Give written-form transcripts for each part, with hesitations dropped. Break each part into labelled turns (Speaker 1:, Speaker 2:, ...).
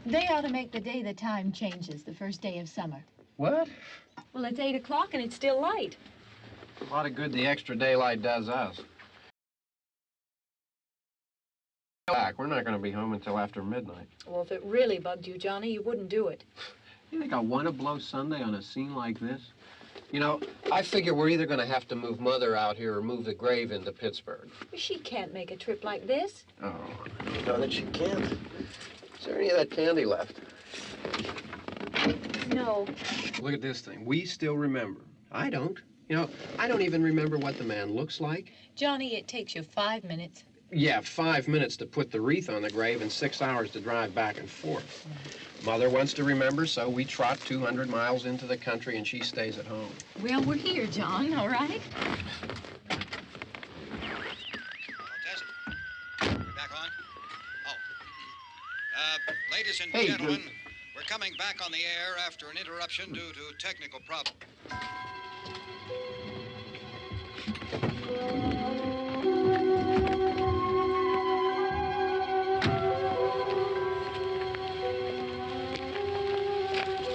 Speaker 1: They ought to make the day the time changes, the first day of summer.
Speaker 2: What?
Speaker 1: Well, it's 8 o'clock and it's still light.
Speaker 2: A lot of good the extra daylight does us. We're not going to be home until after midnight.
Speaker 1: Well, if it really bugged you, Johnny, you wouldn't do it.
Speaker 2: You think I want to blow Sunday on a scene like this? You know, I figure we're either going to have to move Mother out here or move the grave into Pittsburgh.
Speaker 1: She can't make a trip like this.
Speaker 2: Oh, you know that she can't. Is there any of that candy left?
Speaker 1: No.
Speaker 2: Look at this thing. We still remember. I don't. You know, I don't even remember what the man looks like.
Speaker 1: Johnny, it takes you 5 minutes.
Speaker 2: Yeah, 5 minutes to put the wreath on the grave and 6 hours to drive back and forth. Mother wants to remember, so we trot 200 miles into the country and she stays at home.
Speaker 1: Well, we're here, John, all right?
Speaker 3: Back on? Oh. Ladies and gentlemen, we're coming back on the air after an interruption due to technical problem.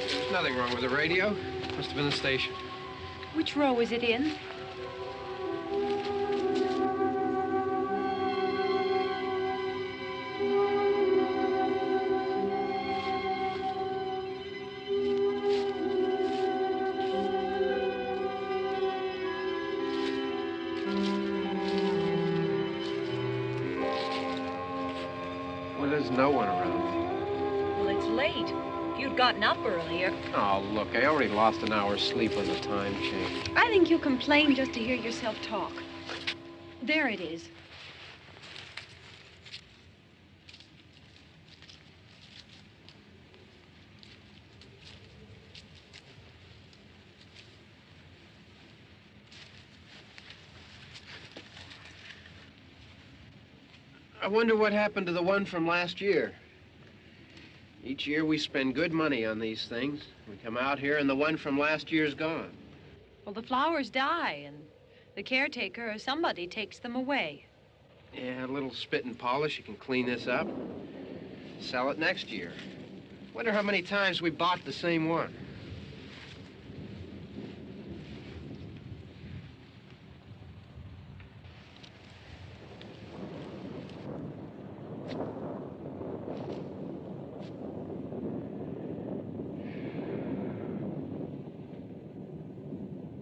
Speaker 2: There's nothing wrong with the radio. Must have been the station.
Speaker 1: Which row is it in?
Speaker 2: Well, there's no one around.
Speaker 1: Well, it's late. If you'd gotten up earlier.
Speaker 2: Oh, look, I already lost an hour's sleep on the time change.
Speaker 1: I think you complain just to hear yourself talk. There it is.
Speaker 2: I wonder what happened to the one from last year. Each year we spend good money on these things. We come out here and the one from last year's gone.
Speaker 1: Well, the flowers die, and the caretaker or somebody takes them away.
Speaker 2: Yeah, a little spit and polish, you can clean this up. Sell it next year. Wonder how many times we bought the same one.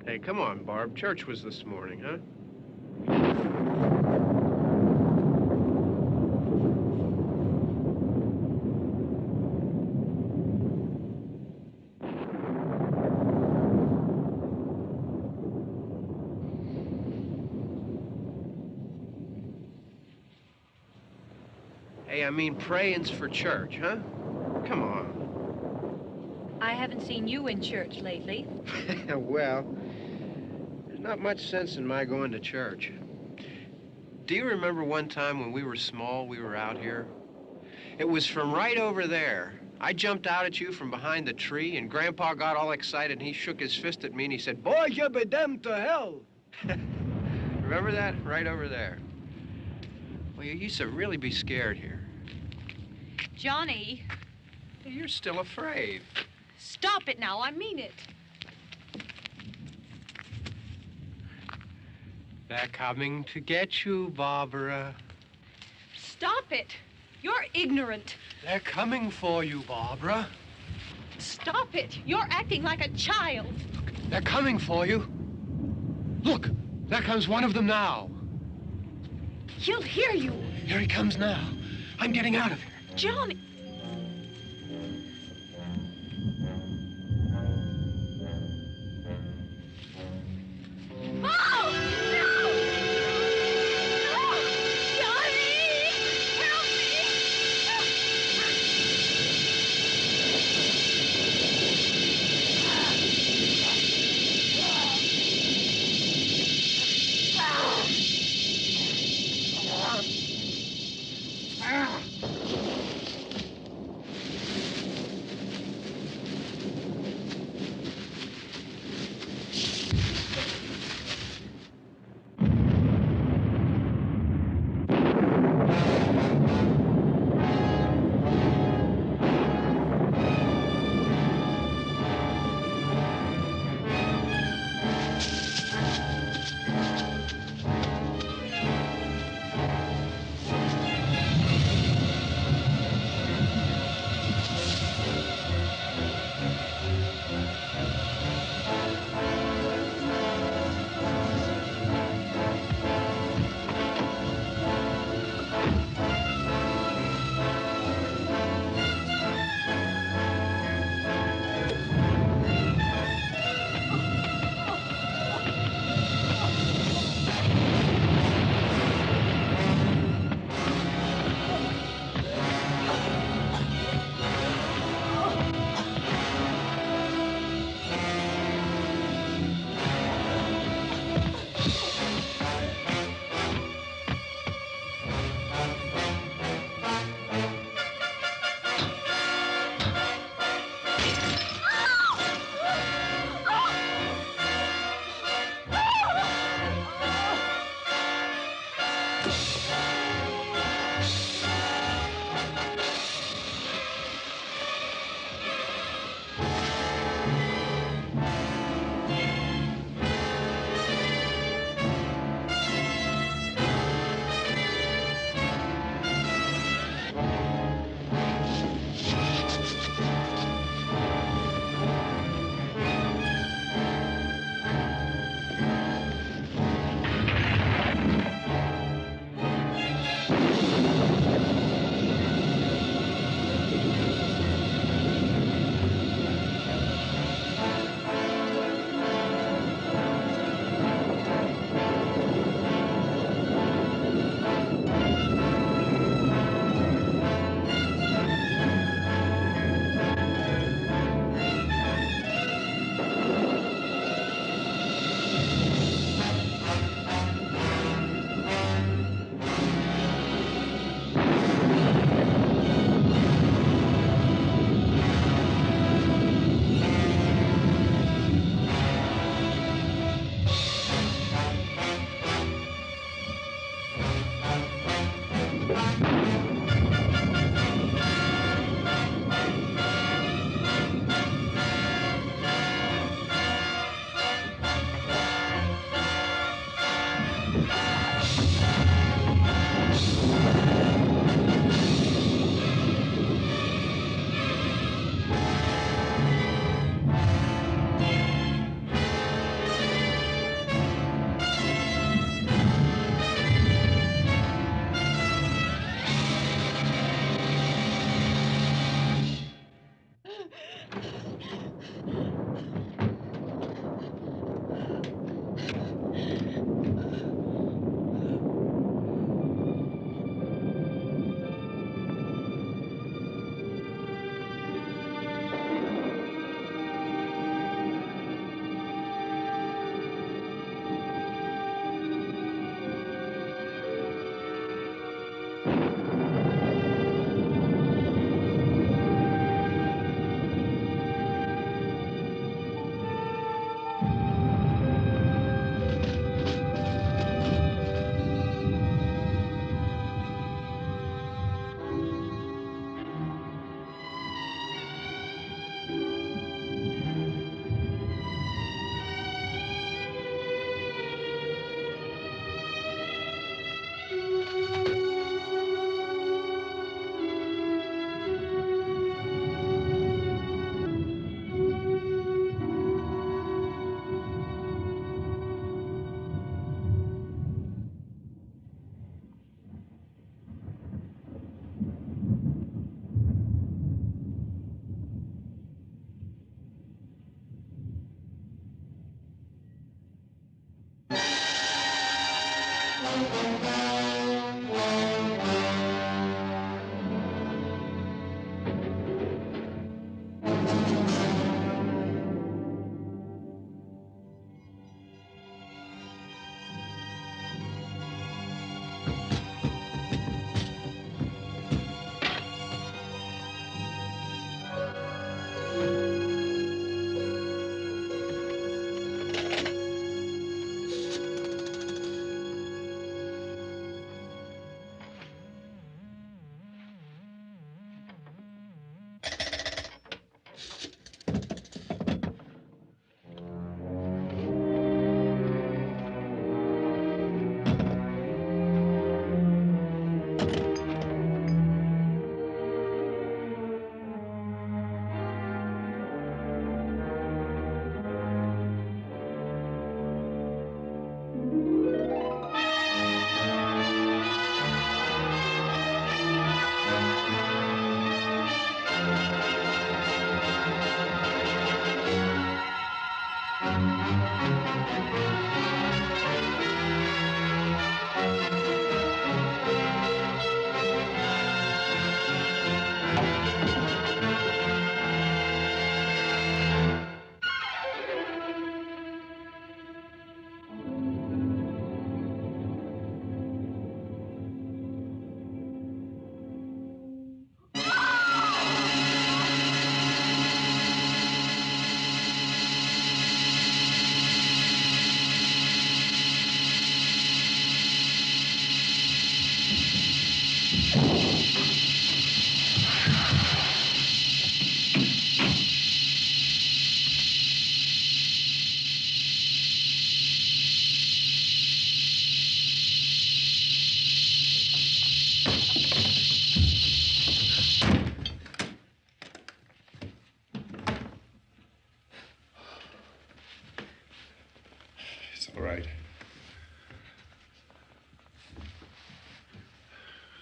Speaker 2: Hey, come on, Barb. Church was this morning, huh? Hey, I mean, praying's for church, huh? Come on.
Speaker 1: I haven't seen you in church lately.
Speaker 2: Well, there's not much sense in my going to church. Do you remember one time when we were small, we were out here? It was from right over there. I jumped out at you from behind the tree, and Grandpa got all excited, and he shook his fist at me, and he said, "Boy, you be damned to hell." Remember that? Right over there. Well, you used to really be scared here.
Speaker 1: Johnny.
Speaker 2: You're still afraid.
Speaker 1: Stop it now. I mean it.
Speaker 2: They're coming to get you, Barbara.
Speaker 1: Stop it. You're ignorant.
Speaker 2: They're coming for you, Barbara.
Speaker 1: Stop it. You're acting like a child.
Speaker 2: They're coming for you. Look, there comes one of them now.
Speaker 1: He'll hear you.
Speaker 2: Here he comes now. I'm getting out of here.
Speaker 1: Johnny. Oh! No! No! Johnny! Help me!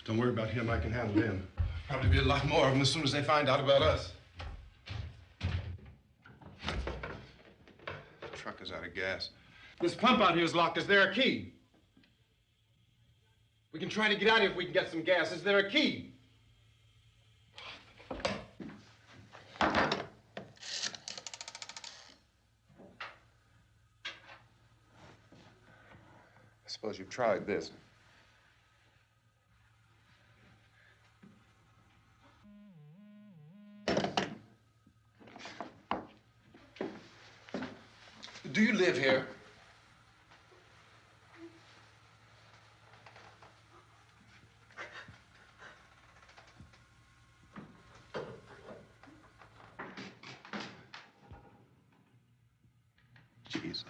Speaker 4: Don't worry about him. I can handle him. Probably be a lot more of them as soon as they find out about us. The truck is out of gas. This pump out here is locked. Is there a key? We can try to get out of here if we can get some gas. Is there a key? I suppose you've tried this. Do you live here? Jesus.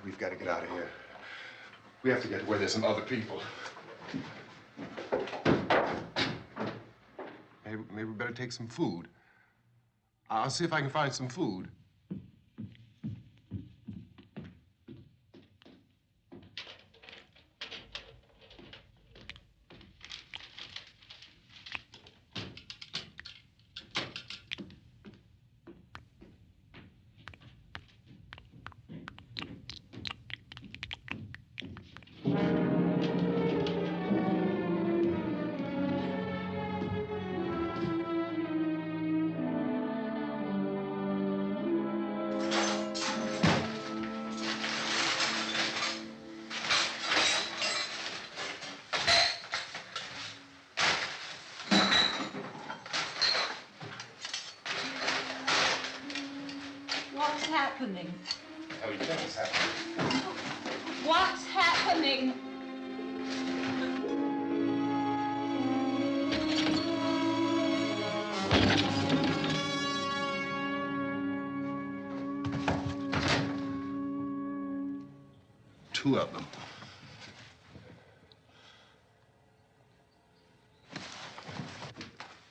Speaker 4: We've got to get out of here. We have to get where there's some other people. Maybe we better take some food. I'll see if I can find some food.
Speaker 1: What's happening?
Speaker 4: How do you think it's happening?
Speaker 1: What's happening?
Speaker 4: Two of them.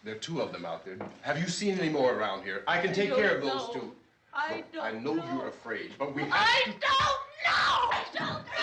Speaker 4: There are two of them out there. Have you seen any more around here? I can take care of those two.
Speaker 1: I
Speaker 4: Look, I know you're afraid, but we have
Speaker 1: I
Speaker 4: to...
Speaker 1: don't know! I don't know!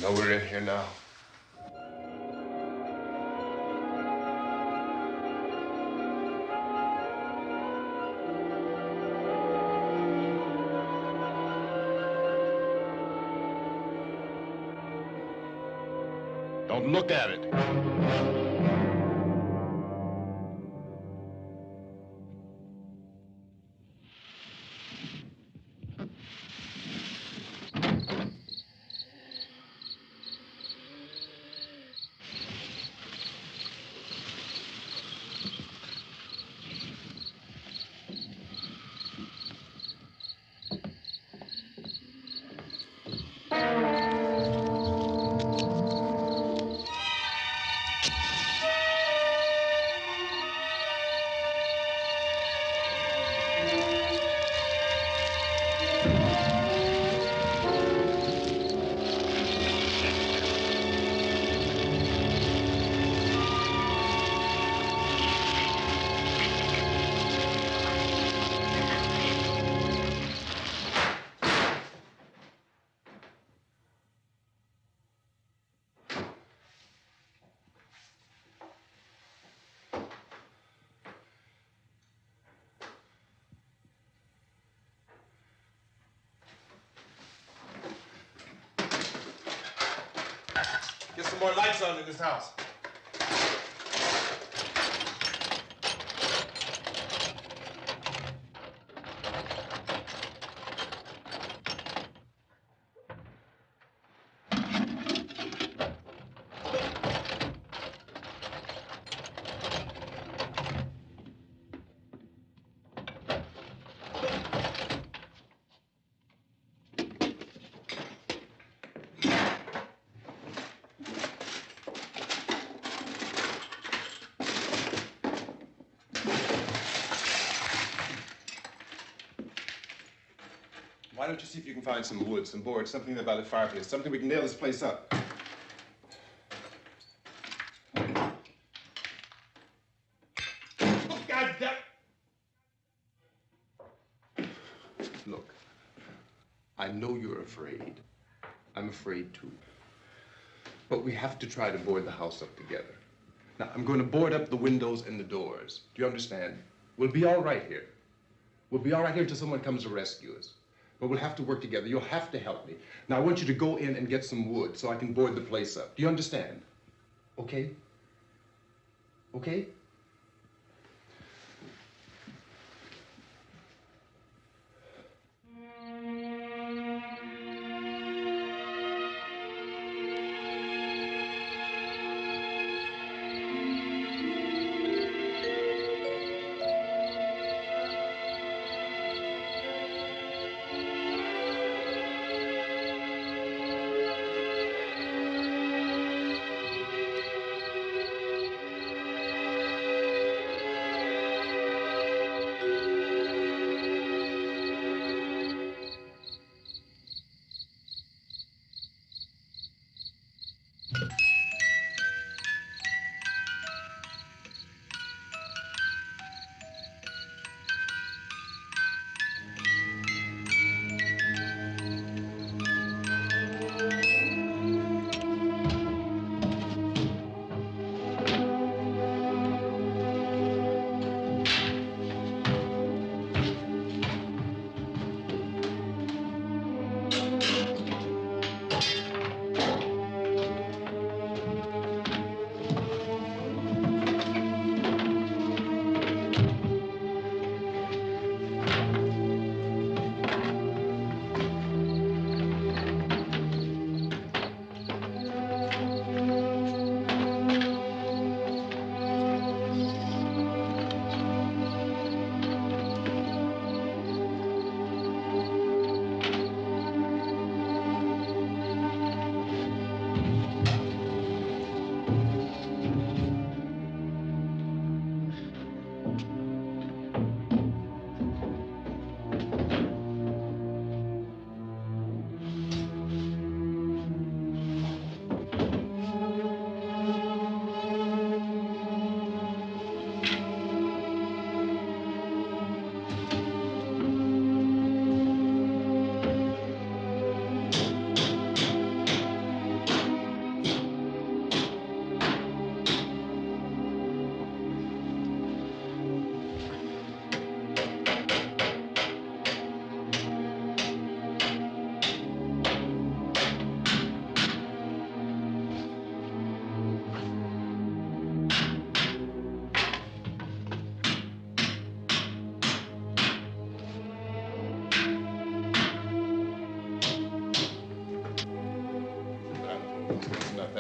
Speaker 4: know we're in here now.
Speaker 5: Don't look at it.
Speaker 6: Get some more lights on in this house. Why don't you see if you can find some wood, some boards, something about the fireplace, something we can nail this place up. Oh, God damn!
Speaker 4: Look, I know you're afraid. I'm afraid too. But we have to try to board the house up together. Now, I'm going to board up the windows and the doors. Do you understand? We'll be all right here. We'll be all right here until someone comes to rescue us. But we'll have to work together. You'll have to help me. Now, I want you to go in and get some wood so I can board the place up. Do you understand? Okay? Okay?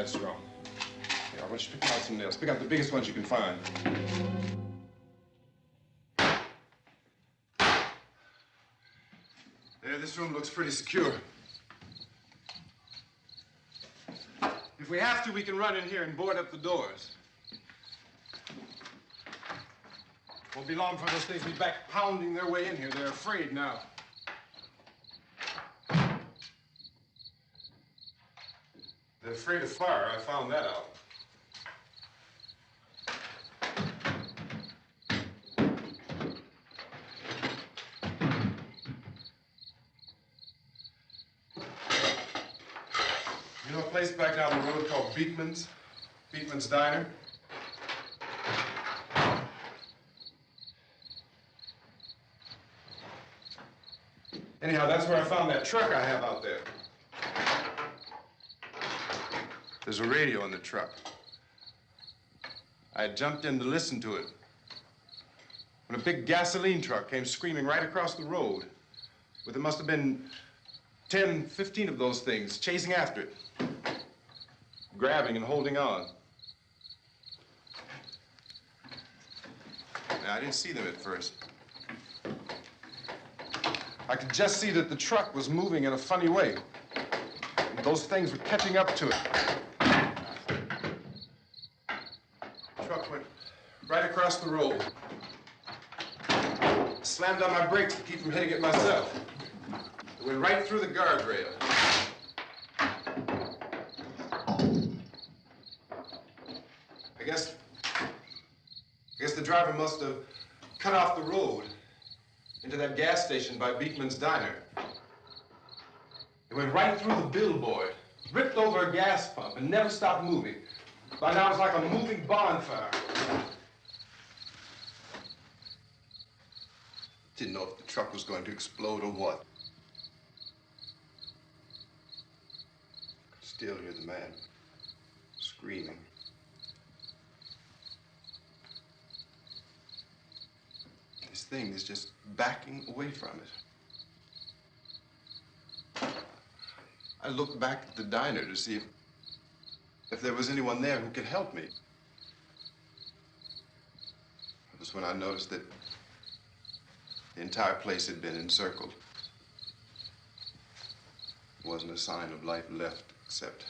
Speaker 6: That's strong. Here, I want you to pick out some nails. Pick out the biggest ones you can find. There, this room looks pretty secure. If we have to, we can run in here and board up the doors. Won't be long before those things be back pounding their way in here. They're afraid now. They're afraid of fire. I found that out. You know a place back down the road called Beekman's? Beekman's Diner? Anyhow, that's where I found that truck I have out there. There's a radio in the truck. I had jumped in to listen to it when a big gasoline truck came screaming right across the road with, there must have been 10, 15 of those things chasing after it, grabbing and holding on. Now, I didn't see them at first. I could just see that the truck was moving in a funny way. And those things were catching up to it. The truck went right across the road. Slammed on my brakes to keep from hitting it myself. It went right through the guardrail. I guess the driver must have cut off the road into that gas station by Beekman's Diner. It went right through the billboard, ripped over a gas pump, and never stopped moving. By now, it's like a moving bonfire. Didn't know if the truck was going to explode or what. Could still hear the man screaming. This thing is just backing away from it. I looked back at the diner to see if there was anyone there who could help me. It was when I noticed that the entire place had been encircled. There wasn't a sign of life left except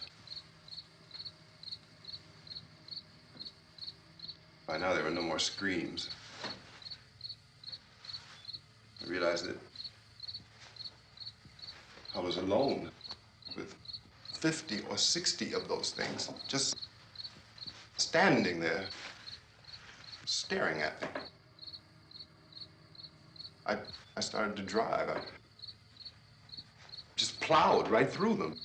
Speaker 6: by now there were no more screams. I realized that I was alone with 50 or 60 of those things, just standing there, staring at me. I started to drive. I just plowed right through them.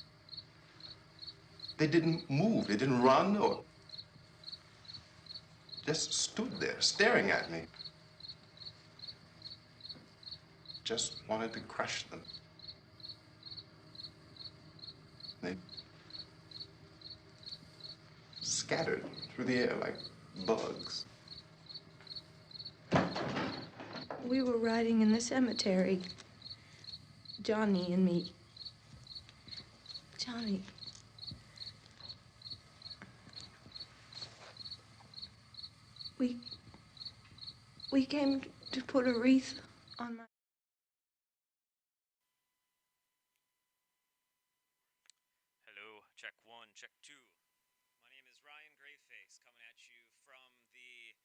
Speaker 6: They didn't move, they didn't run or just stood there, staring at me. Just wanted to crush them. They scattered through the air like bugs.
Speaker 5: We were riding in the cemetery, Johnny and me. Johnny. We came to put a wreath on my...
Speaker 7: Hello, check one, check two. My name is Ryan Graveface, coming at you from the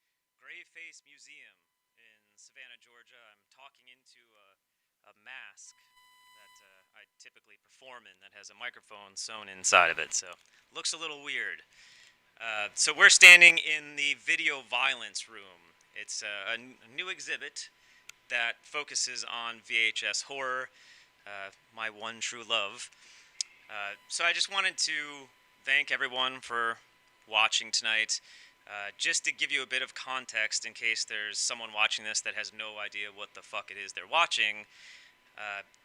Speaker 7: Graveface Museum in Savannah, Georgia. I'm talking into a mask that I typically perform in that has a microphone sewn inside of it, so looks a little weird. So we're standing in the video violence room. It's a new exhibit that focuses on VHS horror, my one true love. So I just wanted to thank everyone for watching tonight. Just to give you a bit of context in case there's someone watching this that has no idea what the fuck it is they're watching.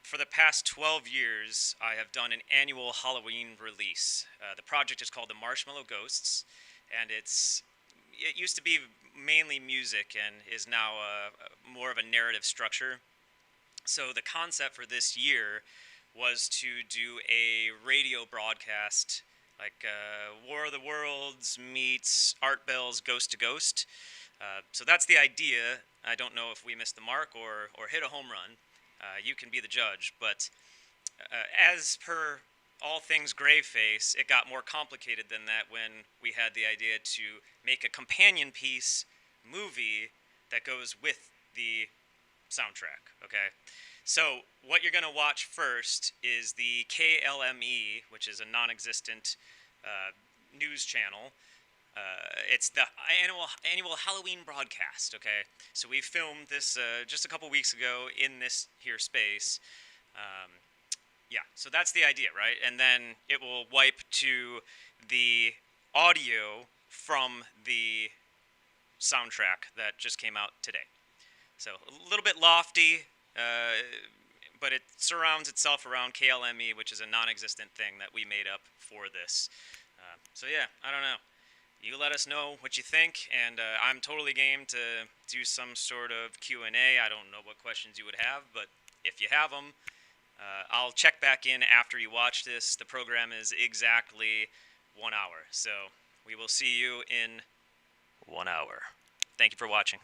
Speaker 7: For the past 12 years, I have done an annual Halloween release. The project is called The Marshmallow Ghosts, and it used to be mainly music and is now more of a narrative structure. So the concept for this year was to do a radio broadcast like War of the Worlds meets Art Bell's Ghost to Ghost. So that's the idea. I don't know if we missed the mark or hit a home run. You can be the judge, but as per all things Graveface, it got more complicated than that when we had the idea to make a companion piece movie that goes with the soundtrack, okay? So what you're going to watch first is the KLME, which is a non-existent news channel. It's the annual Halloween broadcast, okay? So we filmed this just a couple weeks ago in this here space. Yeah, so that's the idea, right? And then it will wipe to the audio from the soundtrack that just came out today. So a little bit lofty, but it surrounds itself around KLME, which is a non-existent thing that we made up for this. So yeah, I don't know. You let us know what you think, and I'm totally game to do some sort of Q&A. I don't know what questions you would have, but if you have them, I'll check back in after you watch this. The program is exactly 1 hour, so we will see you in 1 hour. Thank you for watching.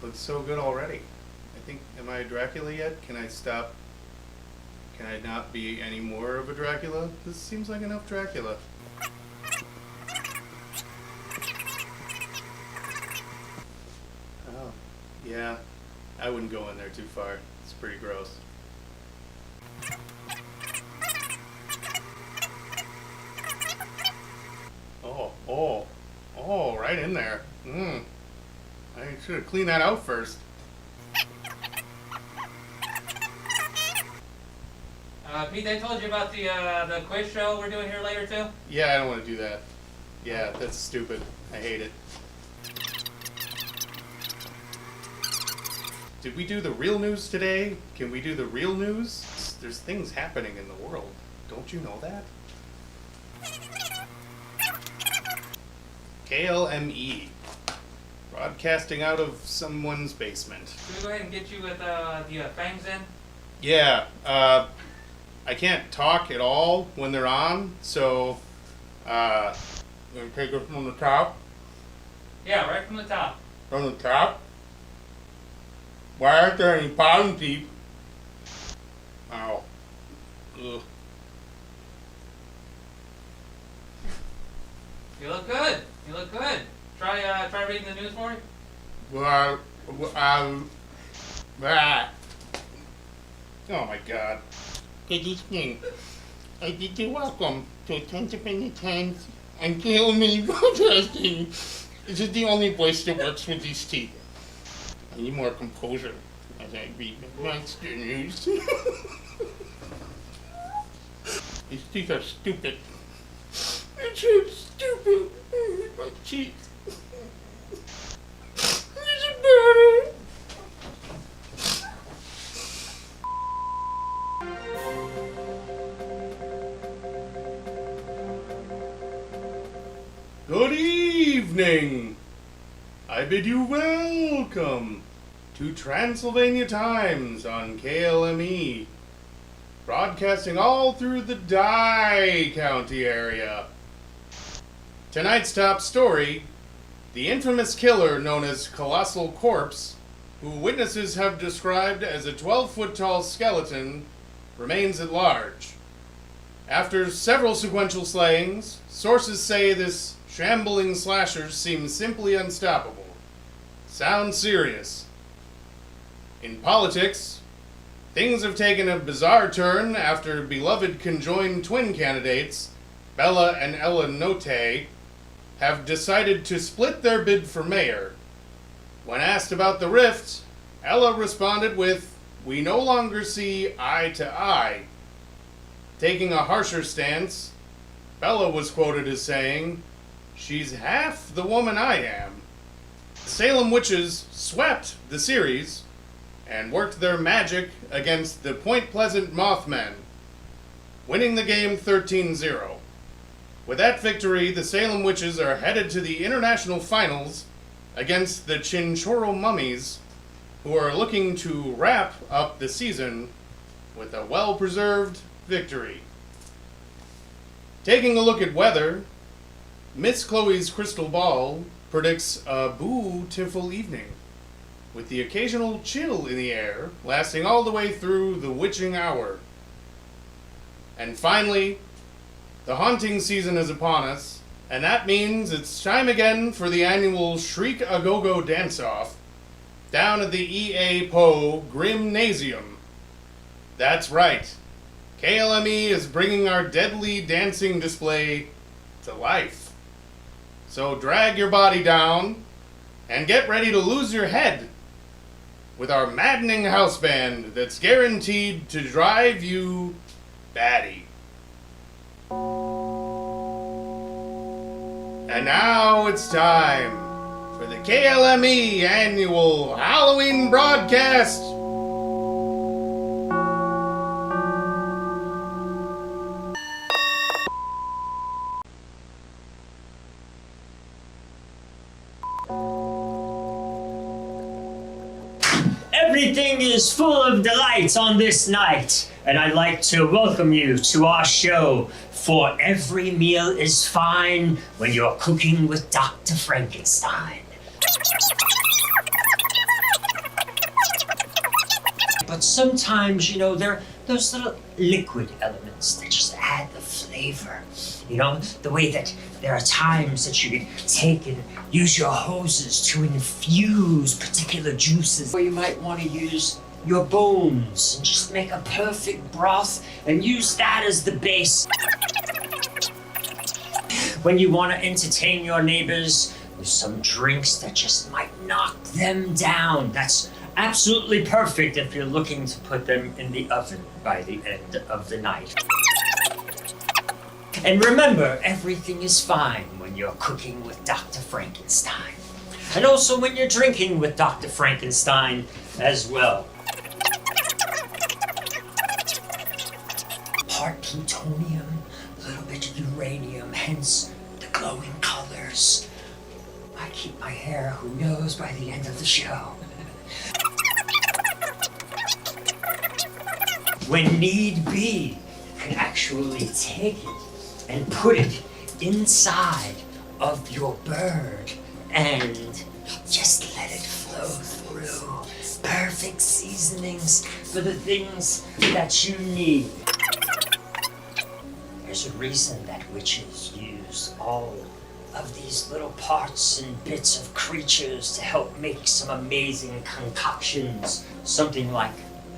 Speaker 8: Looks so good already. I think, am I a Dracula yet? Can I stop? Can I not be any more of a Dracula? This seems like enough Dracula. Oh, yeah. I wouldn't go in there too far. It's pretty gross. Oh, right in there. I should have cleaned that out first.
Speaker 9: Pete, I told you about the quiz show we're doing here later too?
Speaker 8: Yeah, I don't want to do that. Yeah, that's stupid. I hate it. Did we do the real news today? Can we do the real news? There's things happening in the world. Don't you know that? KLME. Broadcasting out of someone's basement.
Speaker 9: Should we go ahead and get you with the fangs in?
Speaker 8: Yeah, I can't talk at all when they're on, so, I'm gonna take it from the top.
Speaker 9: Yeah, right from the top.
Speaker 8: From the top? Why aren't there any bottom teeth? Ow. Ugh.
Speaker 9: You look good. You look good. Try reading the news for me.
Speaker 8: Ah. Oh my god. Good evening. You're welcome to Attentive Times and KLME Broadcasting. This is the only voice that works with these teeth. I need more composure as I read the monster news. These teeth are stupid. They're so stupid. My teeth. Good evening! I bid you welcome to Transylvania Times on KLME, broadcasting all through the Dye County area. Tonight's top story, the infamous killer known as Colossal Corpse, who witnesses have described as a 12-foot-tall skeleton, remains at large. After several sequential slayings, sources say this shambling slasher seems simply unstoppable. Sounds serious. In politics, things have taken a bizarre turn after beloved conjoined twin candidates, Bella and Ellen Notte, have decided to split their bid for mayor. When asked about the rift, Ella responded with, "We no longer see eye to eye." Taking a harsher stance, Bella was quoted as saying, "She's half the woman I am." The Salem Witches swept the series and worked their magic against the Point Pleasant Mothmen, winning the game 13-0. With that victory, the Salem Witches are headed to the international finals against the Chinchorro Mummies, who are looking to wrap up the season with a well-preserved victory. Taking a look at weather, Miss Chloe's crystal ball predicts a beautiful evening, with the occasional chill in the air lasting all the way through the witching hour. And finally, the haunting season is upon us, and that means it's time again for the annual Shriek-A-Go-Go dance-off down at the E.A. Poe Grimnasium. That's right, KLME is bringing our deadly dancing display to life. So drag your body down and get ready to lose your head with our maddening house band that's guaranteed to drive you batty. And now it's time for the KLME annual Halloween broadcast.
Speaker 10: Everything is full of delights on this night, and I'd like to welcome you to our show, For Every Meal is Fine When You're Cooking with Dr. Frankenstein. But sometimes, you know, there are those little liquid elements that just add the flavor. You know, the way that there are times that you can take and use your hoses to infuse particular juices. Or you might want to use your bones and just make a perfect broth and use that as the base. When you want to entertain your neighbors with some drinks that just might knock them down. That's absolutely perfect if you're looking to put them in the oven by the end of the night. And remember, everything is fine when you're cooking with Dr. Frankenstein. And also when you're drinking with Dr. Frankenstein as well. Part plutonium, a little bit of uranium, hence the glowing colors. I keep my hair, who knows, by the end of the show. When need be, you can actually take it and put it inside of your bird and just let it flow through. Perfect seasonings for the things that you need. There's a reason that witches use all of these little parts and bits of creatures to help make some amazing concoctions. Something like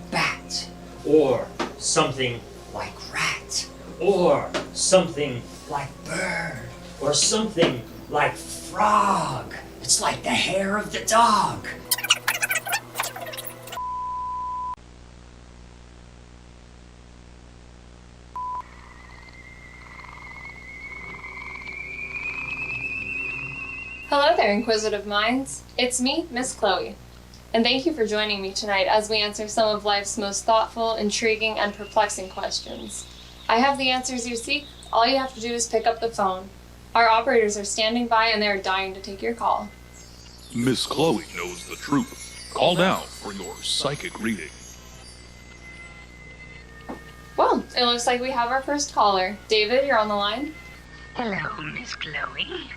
Speaker 10: bat, or something like rat, or something like bird, or something like frog. It's like the hair of the dog.
Speaker 11: Hello there, inquisitive minds. It's me, Miss Chloe. And thank you for joining me tonight as we answer some of life's most thoughtful, intriguing, and perplexing questions. I have the answers you seek. All you have to do is pick up the phone. Our operators are standing by and they're dying to take your call.
Speaker 12: Miss Chloe knows the truth. Call now for your psychic reading.
Speaker 11: Well, it looks like we have our first caller. David, you're on the line.
Speaker 13: Hello, Miss Chloe.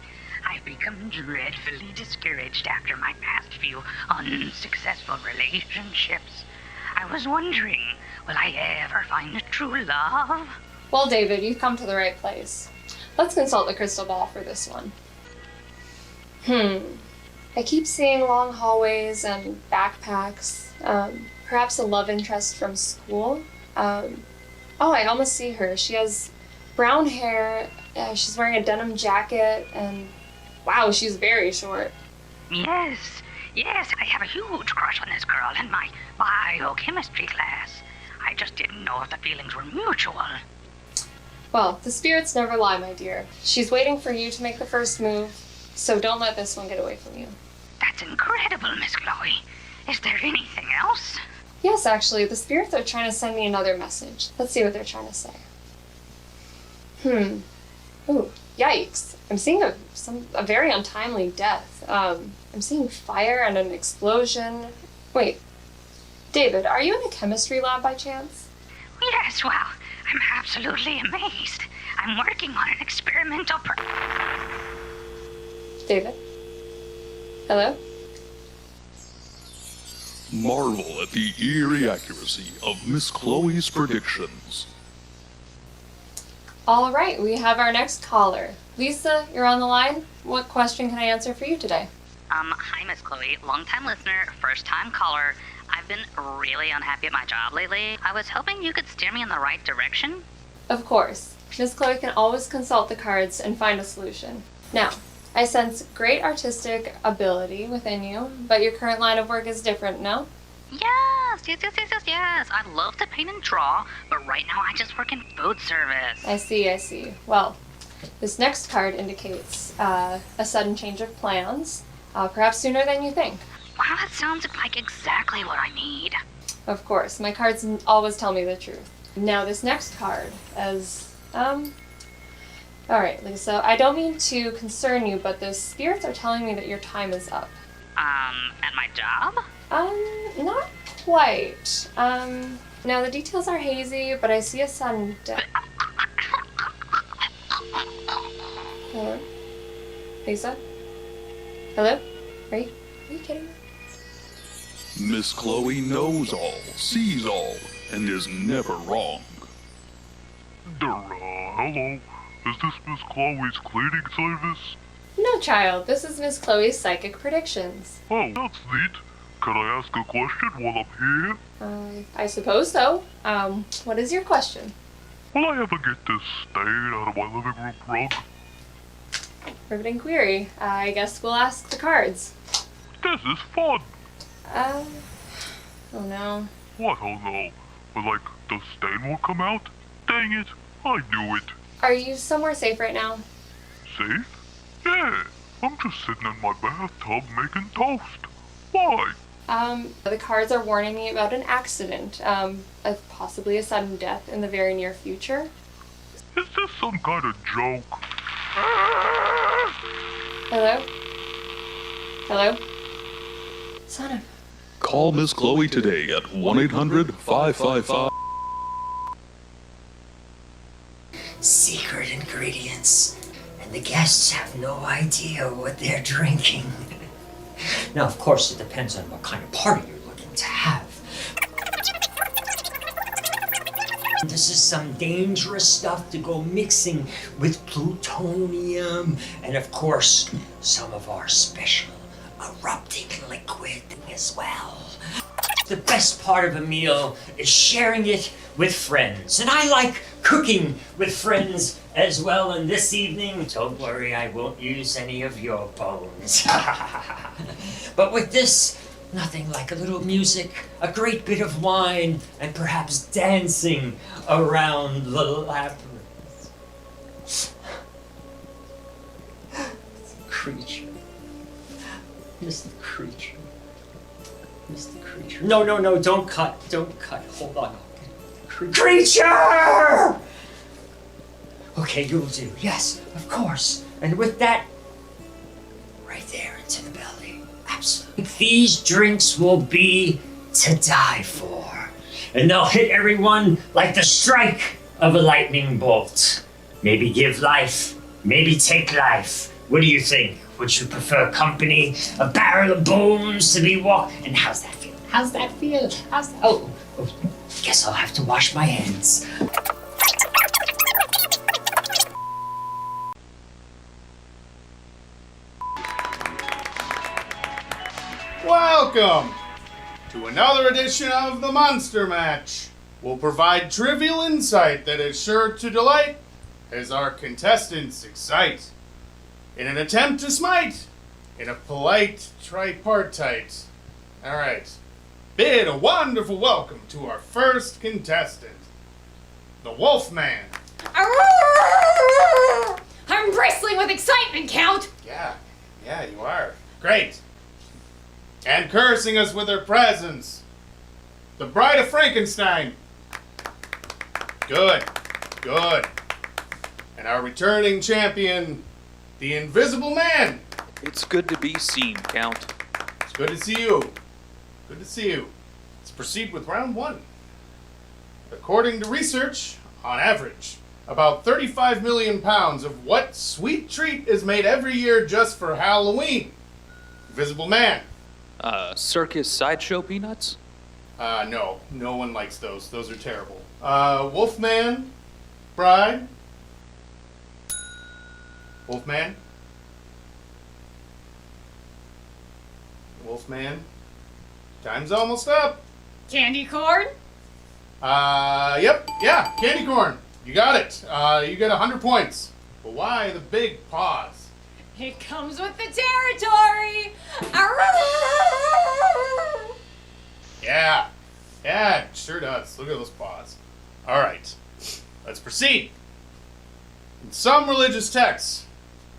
Speaker 13: I've become dreadfully discouraged after my past few unsuccessful relationships. I was wondering, will I ever find true love?
Speaker 11: Well, David, you've come to the right place. Let's consult the crystal ball for this one. I keep seeing long hallways and backpacks. Perhaps a love interest from school. I almost see her. She has brown hair. She's wearing a denim jacket, and wow, she's very short.
Speaker 13: Yes, I have a huge crush on this girl in my biochemistry class. I just didn't know if the feelings were mutual.
Speaker 11: Well, the spirits never lie, my dear. She's waiting for you to make the first move, so don't let this one get away from you.
Speaker 13: That's incredible, Miss Chloe. Is there anything else?
Speaker 11: Yes, actually, the spirits are trying to send me another message. Let's see what they're trying to say. Ooh, Yikes. I'm seeing a very untimely death. I'm seeing fire and an explosion. Wait, David, are you in a chemistry lab by chance?
Speaker 13: Yes, well, I'm absolutely amazed. I'm working on an experimental
Speaker 11: David? Hello?
Speaker 12: Marvel at the eerie accuracy of Miss Chloe's predictions.
Speaker 11: All right, we have our next caller. Lisa, you're on the line. What question can I answer for you today?
Speaker 13: Hi, Miss Chloe. Long-time listener, first-time caller. I've been really unhappy at my job lately. I was hoping you could steer me in the right direction.
Speaker 11: Of course. Miss Chloe can always consult the cards and find a solution. Now, I sense great artistic ability within you, but your current line of work is different, no?
Speaker 13: Yes. I love to paint and draw, but right now I just work in food service.
Speaker 11: I see. Well, this next card indicates a sudden change of plans, perhaps sooner than you think.
Speaker 13: Wow, that sounds like exactly what I need.
Speaker 11: Of course, my cards always tell me the truth. Now, this next card Alright, Lisa, I don't mean to concern you, but the spirits are telling me that your time is up.
Speaker 13: At my job?
Speaker 11: Not quite. Now the details are hazy, but I see a sudden death. Hello? Lisa? Hello? Are you kidding me?
Speaker 12: Miss Chloe knows all, sees all, and is never wrong.
Speaker 14: Hello? Is this Miss Chloe's cleaning service?
Speaker 11: No, child. This is Miss Chloe's psychic predictions.
Speaker 14: Oh, that's neat. Can I ask a question while I'm here?
Speaker 11: I suppose so. What is your question?
Speaker 14: Will I ever get this stain out of my living room rug?
Speaker 11: Riveting query. I guess we'll ask the cards.
Speaker 14: This is fun!
Speaker 11: Oh no.
Speaker 14: What, oh no? Like, the stain won't come out? Dang it, I knew it.
Speaker 11: Are you somewhere safe right now?
Speaker 14: Safe? Yeah, I'm just sitting in my bathtub making toast. Why?
Speaker 11: The cards are warning me about an accident, of possibly a sudden death in the very near future.
Speaker 14: Is this some kind of joke?
Speaker 11: Hello? Hello? Son of...
Speaker 12: Call Miss Chloe today at 1-800-555...
Speaker 10: Secret ingredients, and the guests have no idea what they're drinking. Now, of course, it depends on what kind of party you're looking to have. This is some dangerous stuff to go mixing with plutonium, and of course, some of our special erupting liquid as well. The best part of a meal is sharing it with friends, and I like cooking with friends as well, and this evening, don't worry, I won't use any of your bones. But with this, nothing like a little music, a great bit of wine, and perhaps dancing around the labyrinth. Creature. Mr. Creature. Mr. Creature. No, don't cut. Hold on. Creature! Okay, you'll do. Yes, of course. And with that, right there into the belly. Absolutely. These drinks will be to die for. And they'll hit everyone like the strike of a lightning bolt. Maybe give life, maybe take life. What do you think? Would you prefer company? A barrel of bones to be walked? And how's that feel? Oh, guess I'll have to wash my hands.
Speaker 8: Welcome to another edition of the Monster Match. We'll provide trivial insight that is sure to delight as our contestants excite. In an attempt to smite, in a polite tripartite. Alright, bid a wonderful welcome to our first contestant, the Wolfman.
Speaker 15: I'm bristling with excitement, Count!
Speaker 8: Yeah, you are. Great. And cursing us with her presence, the Bride of Frankenstein. Good. and our returning champion, the Invisible Man.
Speaker 16: It's good to be seen, Count.
Speaker 8: It's good to see you. Good to see you. Let's proceed with round 1. According to research, on average, about 35 million pounds of what sweet treat is made every year just for Halloween? Invisible Man.
Speaker 16: Circus sideshow peanuts?
Speaker 8: No. No one likes those. Those are terrible. Wolfman. Bride. Wolfman. Wolfman. Time's almost up.
Speaker 15: Candy corn?
Speaker 8: Yep. Yeah, candy corn. You got it. You get 100 points. But why the big pause?
Speaker 15: It comes with the territory!
Speaker 8: Yeah. Yeah, it sure does. Look at those paws. Alright. Let's proceed. In some religious texts,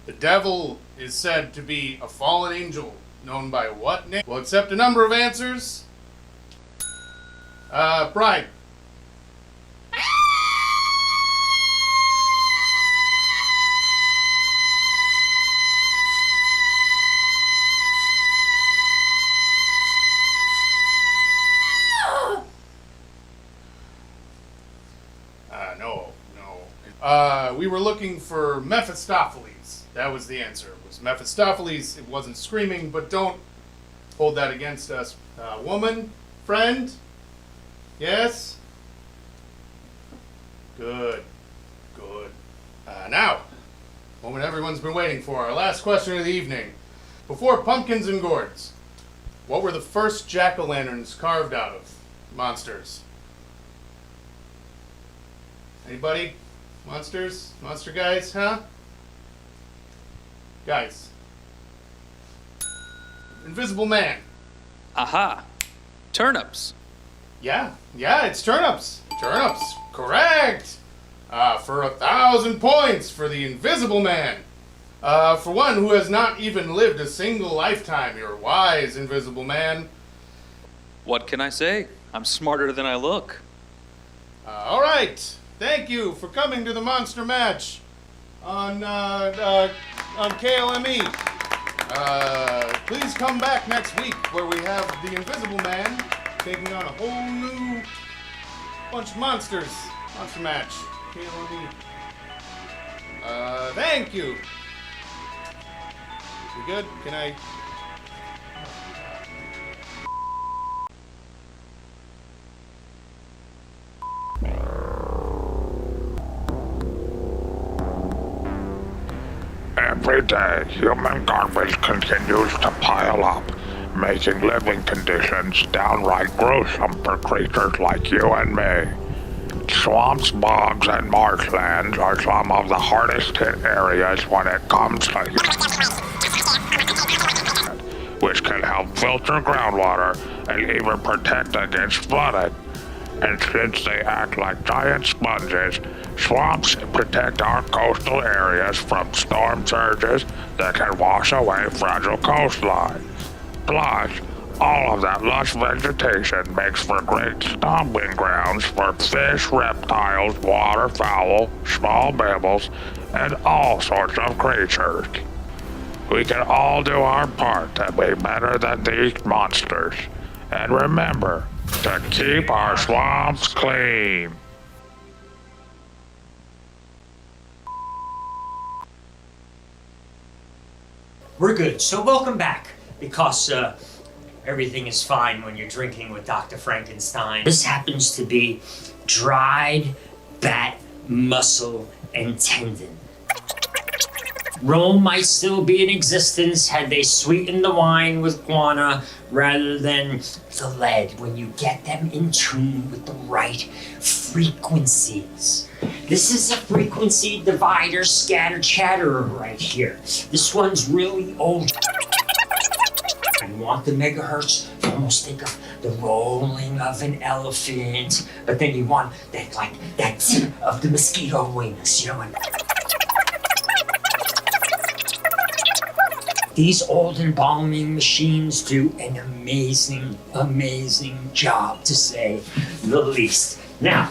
Speaker 8: the devil is said to be a fallen angel known by what name? We'll accept a number of answers. Brian. No. We were looking for Mephistopheles. That was the answer. It was Mephistopheles. It wasn't screaming, but don't hold that against us. Woman? Friend? Yes? Good. Good. Now, moment everyone's been waiting for. Our last question of the evening. Before pumpkins and gourds, what were the first jack-o'-lanterns carved out of? Monsters. Anybody? Monsters? Monster guys, huh? Guys. Invisible Man.
Speaker 16: Aha. Turnips.
Speaker 8: Yeah, it's turnips. Turnips, correct. For 1,000 points for the Invisible Man. For one who has not even lived a single lifetime, you're wise, Invisible Man.
Speaker 16: What can I say? I'm smarter than I look.
Speaker 8: All right. Thank you for coming to the monster match on KLME. Please come back next week where we have the Invisible Man taking on a whole new bunch of monsters. Monster match. KLME. Thank you. We good? Can I...
Speaker 14: Every day, human garbage continues to pile up, making living conditions downright gruesome for creatures like you and me. Swamps, bogs, and marshlands are some of the hardest hit areas when it comes to which can help filter groundwater and even protect against flooding. And since they act like giant sponges, swamps protect our coastal areas from storm surges that can wash away fragile coastlines. Plus, all of that lush vegetation makes for great stomping grounds for fish, reptiles, waterfowl, small mammals, and all sorts of creatures. We can all do our part to be better than these monsters. And remember, to keep our swamps clean.
Speaker 10: We're good, so welcome back. Because, everything is fine when you're drinking with Dr. Frankenstein. This happens to be dried bat muscle and tendon. Rome might still be in existence had they sweetened the wine with guana rather than the lead when you get them in tune with the right frequencies. This is a frequency divider scatter chatterer right here. This one's really old. You want the megahertz, you almost think of the rolling of an elephant, but then you want that, like, that tip of the mosquito wings, you know, and these old embalming machines do an amazing, amazing job, to say the least. Now,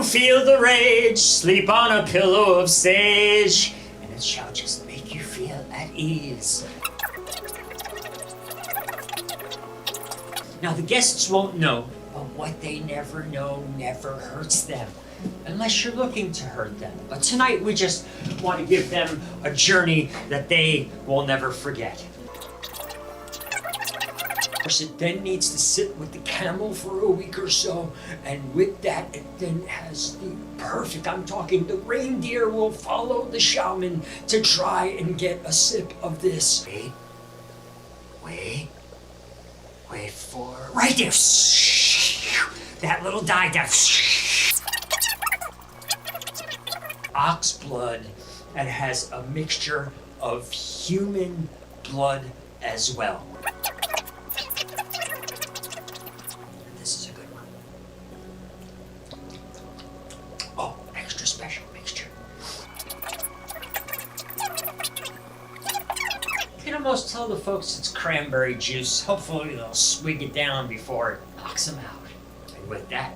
Speaker 10: feel the rage, sleep on a pillow of sage, and it shall just make you feel at ease. Now the guests won't know, but what they never know never hurts them, unless you're looking to hurt them. But tonight we just want to give them a journey that they will never forget. It then needs to sit with the camel for a week or so, and with that it then has the perfect, I'm talking, the reindeer will follow the shaman to try and get a sip of this. Wait for, right there, that little dye there. Ox blood that has a mixture of human blood as well. This is a good one. Oh, extra special mixture. You can almost tell the folks it's cranberry juice. Hopefully they'll swig it down before it knocks them out. And with that,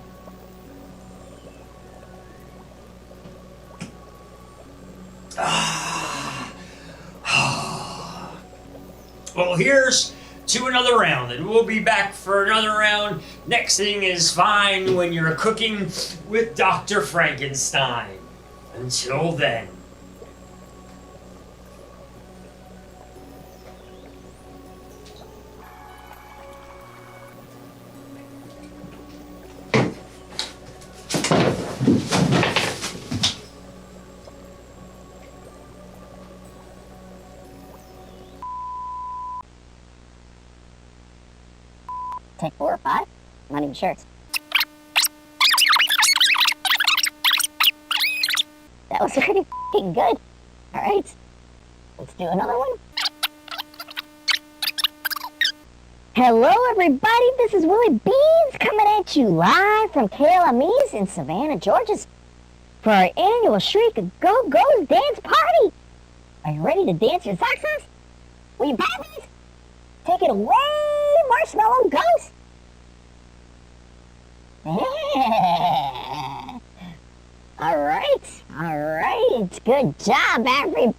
Speaker 10: well, here's to another round, and we'll be back for another round. Next thing is fine when you're cooking with Dr. Frankenstein. Until then.
Speaker 17: Take 4 or 5? I'm not even sure. That was pretty f***ing good. Alright, let's do another one. Hello everybody, this is Willie Beans coming at you live from KLME's in Savannah, Georgia for our annual Shriek of Go-Go's dance party. Are you ready to dance your socks off? Will you babbies? Take it away, Marshmallow Ghost! Alright, good job, everybody!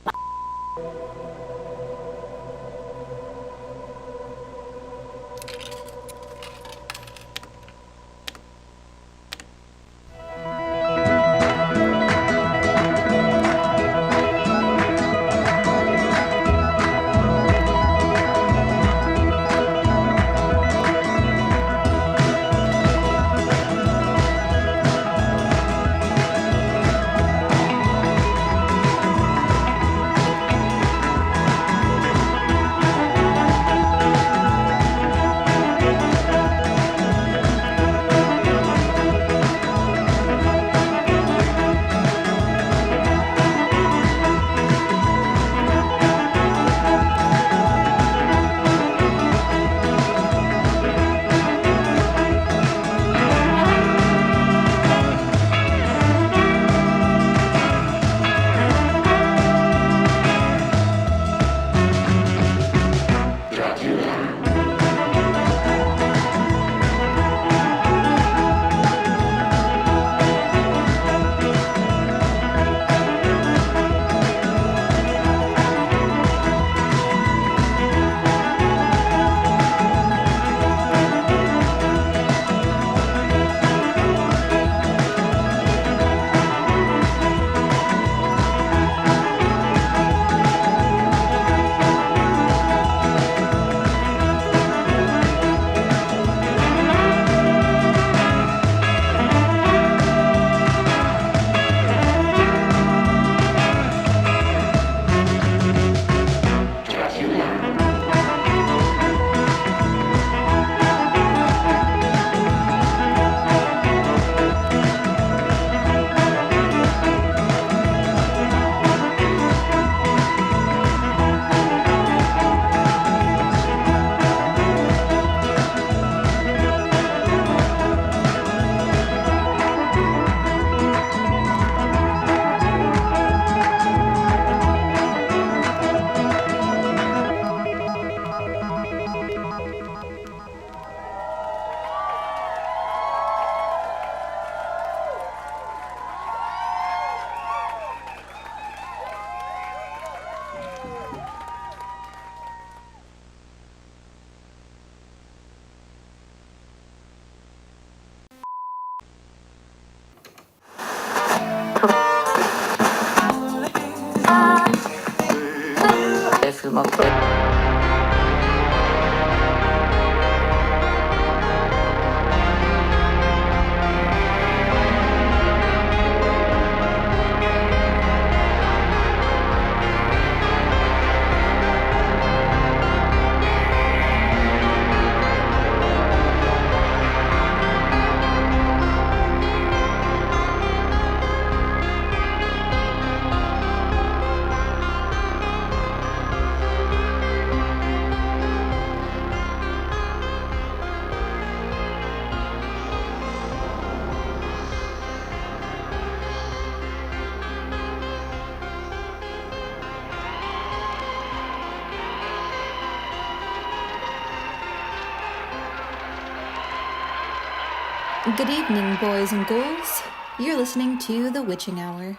Speaker 18: Good evening, boys and ghouls. You're listening to The Witching Hour.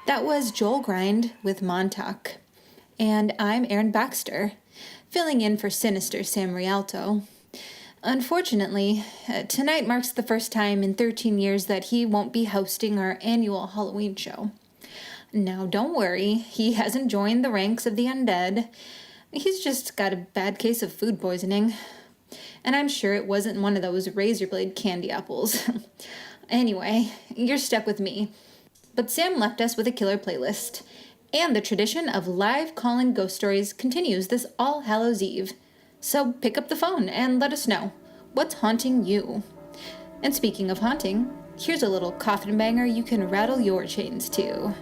Speaker 18: That was Joel Grind with Montauk. And I'm Erin Baxter, filling in for Sinister Sam Rialto. Unfortunately, tonight marks the first time in 13 years that he won't be hosting our annual Halloween show. Now, don't worry, he hasn't joined the ranks of the undead. He's just got a bad case of food poisoning. And I'm sure it wasn't one of those razor blade candy apples. Anyway, you're stuck with me. But Sam left us with a killer playlist. And the tradition of live call-in ghost stories continues this All Hallows Eve. So pick up the phone and let us know, what's haunting you? And speaking of haunting, here's a little coffin banger you can rattle your chains to.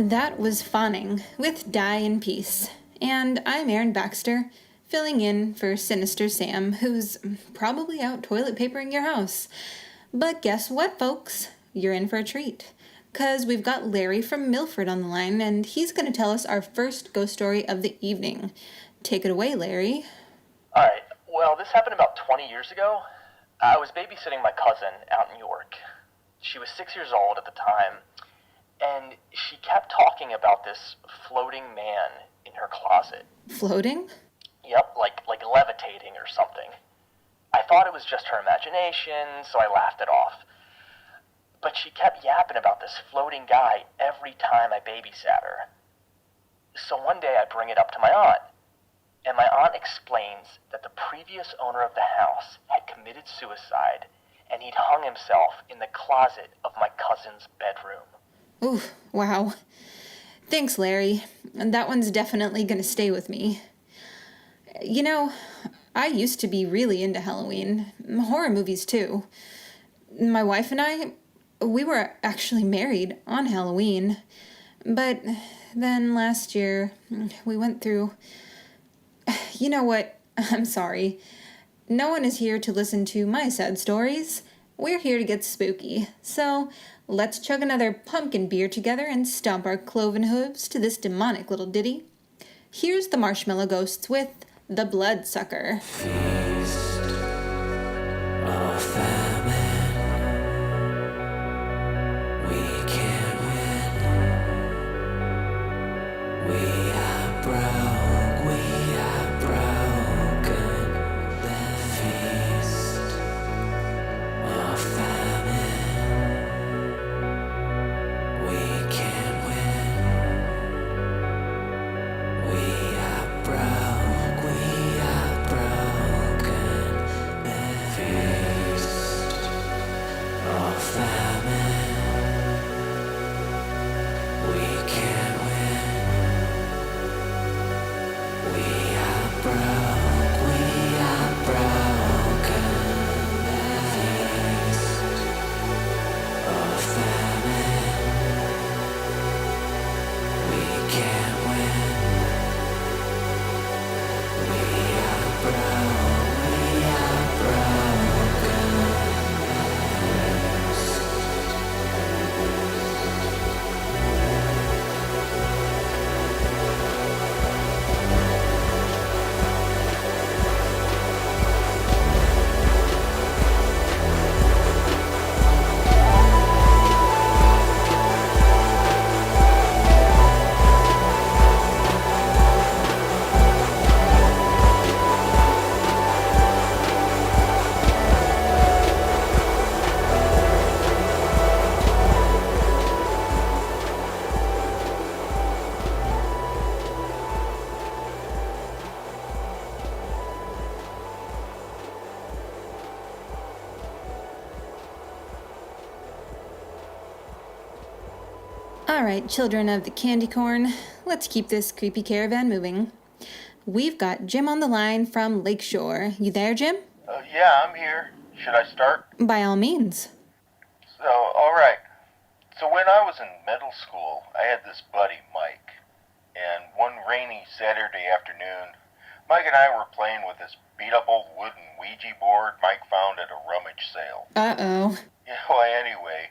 Speaker 18: That was Fawning with Die in Peace. And I'm Erin Baxter, filling in for Sinister Sam, who's probably out toilet papering your house. But guess what, folks? You're in for a treat. 'Cause we've got Larry from Milford on the line, and he's going to tell us our first ghost story of the evening. Take it away, Larry.
Speaker 19: All right. Well, this happened about 20 years ago. I was babysitting my cousin out in York. She was 6 years old at the time, and she kept talking about this floating man in her closet.
Speaker 18: Floating?
Speaker 19: Yep, like levitating or something. I thought it was just her imagination, so I laughed it off. But she kept yapping about this floating guy every time I babysat her. So one day I bring it up to my aunt, and my aunt explains that the previous owner of the house had committed suicide, and he'd hung himself in the closet of my cousin's bedroom.
Speaker 18: Ooh, wow. Thanks, Larry. That one's definitely gonna stay with me. You know, I used to be really into Halloween. Horror movies, too. My wife and I, we were actually married on Halloween. But then last year, we went through... You know what? I'm sorry. No one is here to listen to my sad stories. We're here to get spooky. So let's chug another pumpkin beer together and stomp our cloven hooves to this demonic little ditty. Here's the Marshmallow Ghosts with The Bloodsucker.
Speaker 20: Feast or famine, we can't win. We are broke, we are broken. Then feast or famine, we can't win. We are broke, we are broken. Then feast or famine, we can't win. We are broke, we are broken. Feast or famine, we can't win. We are broke, we are broken.
Speaker 18: All right, children of the candy corn, let's keep this creepy caravan moving. We've got Jim on the line from Lakeshore. You there, Jim?
Speaker 21: Yeah, I'm here. Should I start?
Speaker 18: By all means.
Speaker 21: So, alright. So when I was in middle school, I had this buddy, Mike. And one rainy Saturday afternoon, Mike and I were playing with this beat-up old wooden Ouija board Mike found at a rummage sale.
Speaker 18: Uh-oh.
Speaker 21: Yeah, well, anyway,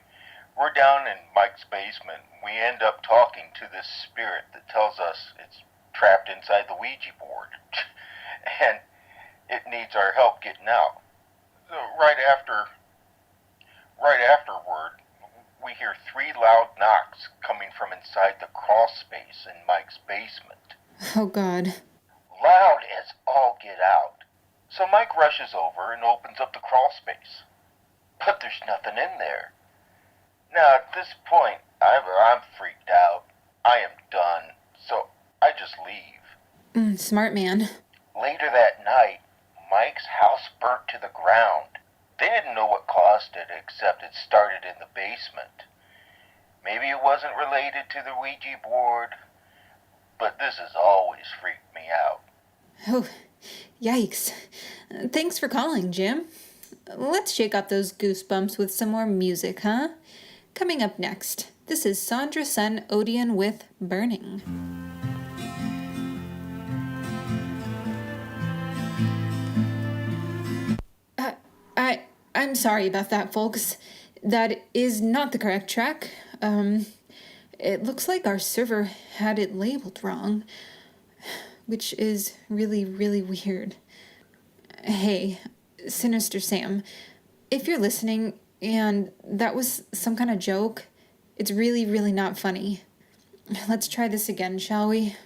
Speaker 21: we're down in Mike's basement. We end up talking to this spirit that tells us it's trapped inside the Ouija board. And it needs our help getting out. So right afterward, we hear 3 loud knocks coming from inside the crawl space in Mike's basement.
Speaker 18: Oh, God.
Speaker 21: Loud as all get out. So Mike rushes over and opens up the crawl space. But there's nothing in there. Now, at this point, I'm freaked out. I am done. So I just leave.
Speaker 18: Smart man.
Speaker 21: Later that night, Mike's house burnt to the ground. They didn't know what caused it, except it started in the basement. Maybe it wasn't related to the Ouija board, but this has always freaked me out.
Speaker 18: Oh, yikes. Thanks for calling, Jim. Let's shake off those goosebumps with some more music, huh? Coming up next, This is Sandra Sen Odeon with Burning. I'm sorry about that, folks. That is not the correct track. It looks like our server had it labeled wrong, which is really, really weird. Hey, Sinister Sam, if you're listening and that was some kind of joke, it's really, really not funny. Let's try this again, shall we?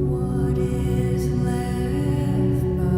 Speaker 20: What is left?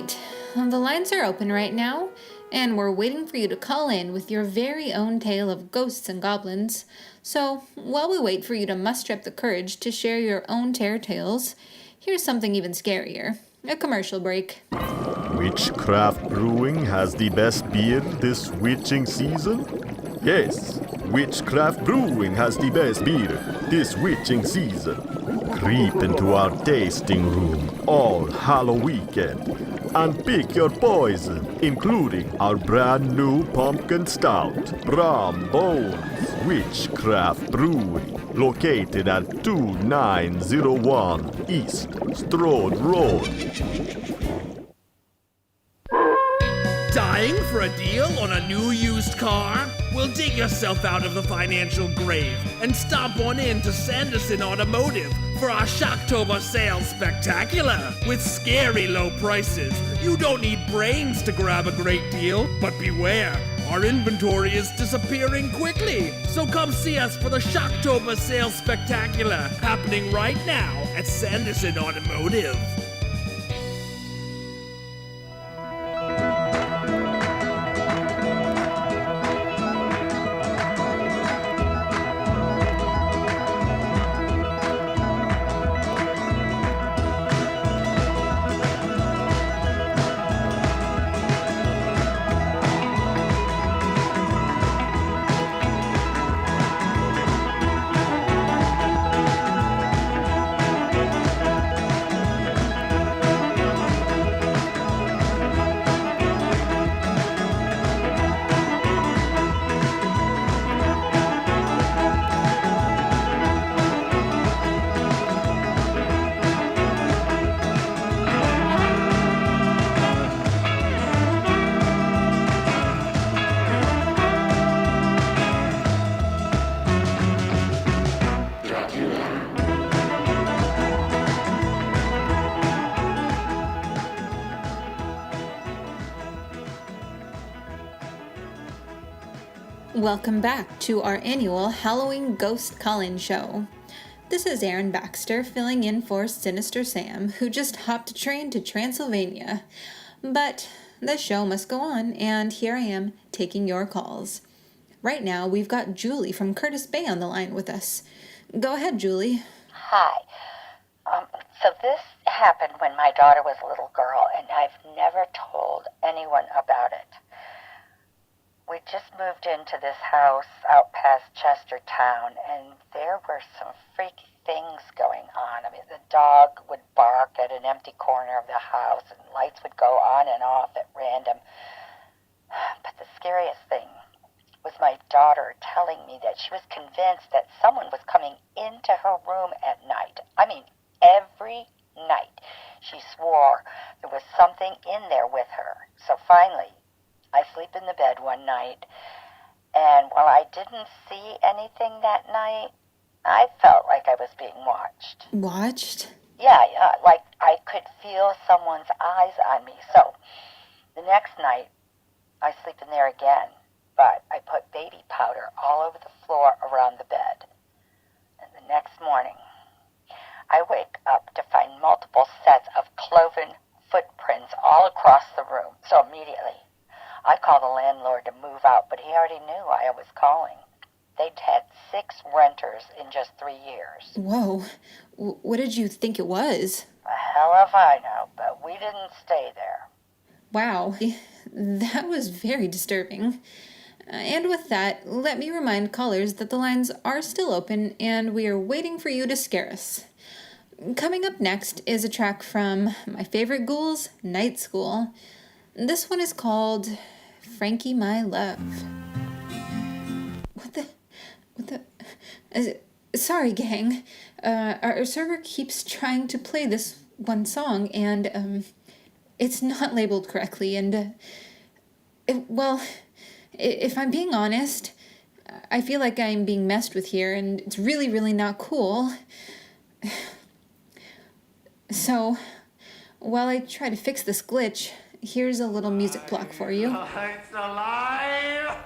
Speaker 18: right. The lines are open right now, and we're waiting for you to call in with your very own tale of ghosts and goblins. So, while we wait for you to muster up the courage to share your own terror tales, here's something even scarier. A commercial break.
Speaker 3: Witchcraft Brewing has the best beer this witching season? Yes, Witchcraft Brewing has the best beer this witching season. Creep into our tasting room all Halloween weekend and pick your poison, including our brand new pumpkin stout, Bram Bones. Witchcraft Brewing, located at 2901 East Strode Road.
Speaker 22: Dying for a deal on a new used car? Well, dig yourself out of the financial grave and stomp on in to Sanderson Automotive for our Shocktober sales spectacular. With scary low prices, you don't need brains to grab a great deal, but beware, our inventory is disappearing quickly. So come see us for the Shocktober sales spectacular happening right now at Sanderson Automotive.
Speaker 18: Welcome back to our annual Halloween Ghost Call-In Show. This is Aaron Baxter filling in for Sinister Sam, who just hopped a train to Transylvania. But the show must go on, and here I am taking your calls. Right now, we've got Julie from Curtis Bay on the line with us. Go ahead, Julie.
Speaker 23: Hi. So this happened when my daughter was a little girl, and I've never told anyone about it. We just moved into this house out past Chestertown, and there were some freaky things going on. I mean, the dog would bark at an empty corner of the house, and lights would go on and off at random. But the scariest thing was my daughter telling me that she was convinced that someone was coming into her room at night. I mean, every night. She swore there was something in there with her. So finally, I sleep in the bed one night, and while I didn't see anything that night, I felt like I was being watched.
Speaker 18: Watched?
Speaker 23: Yeah, like I could feel someone's eyes on me. So the next night, I sleep in there again, but I put baby powder all over the floor around the bed. And the next morning, I wake up to find multiple sets of cloven footprints all across the room. So immediately, I called the landlord to move out, but he already knew I was calling. They'd had 6 renters in just 3 years.
Speaker 18: Whoa. What did you think it was?
Speaker 23: The hell if I know, but we didn't stay there.
Speaker 18: Wow. That was very disturbing. And with that, let me remind callers that the lines are still open and we are waiting for you to scare us. Coming up next is a track from my favorite ghouls, Night School. This one is called Frankie My Love. What the? Sorry, gang. Our server keeps trying to play this one song, and it's not labeled correctly. And if I'm being honest, I feel like I'm being messed with here, and it's really, really not cool. So, while I try to fix this glitch, here's a little music block for you.
Speaker 20: It's alive!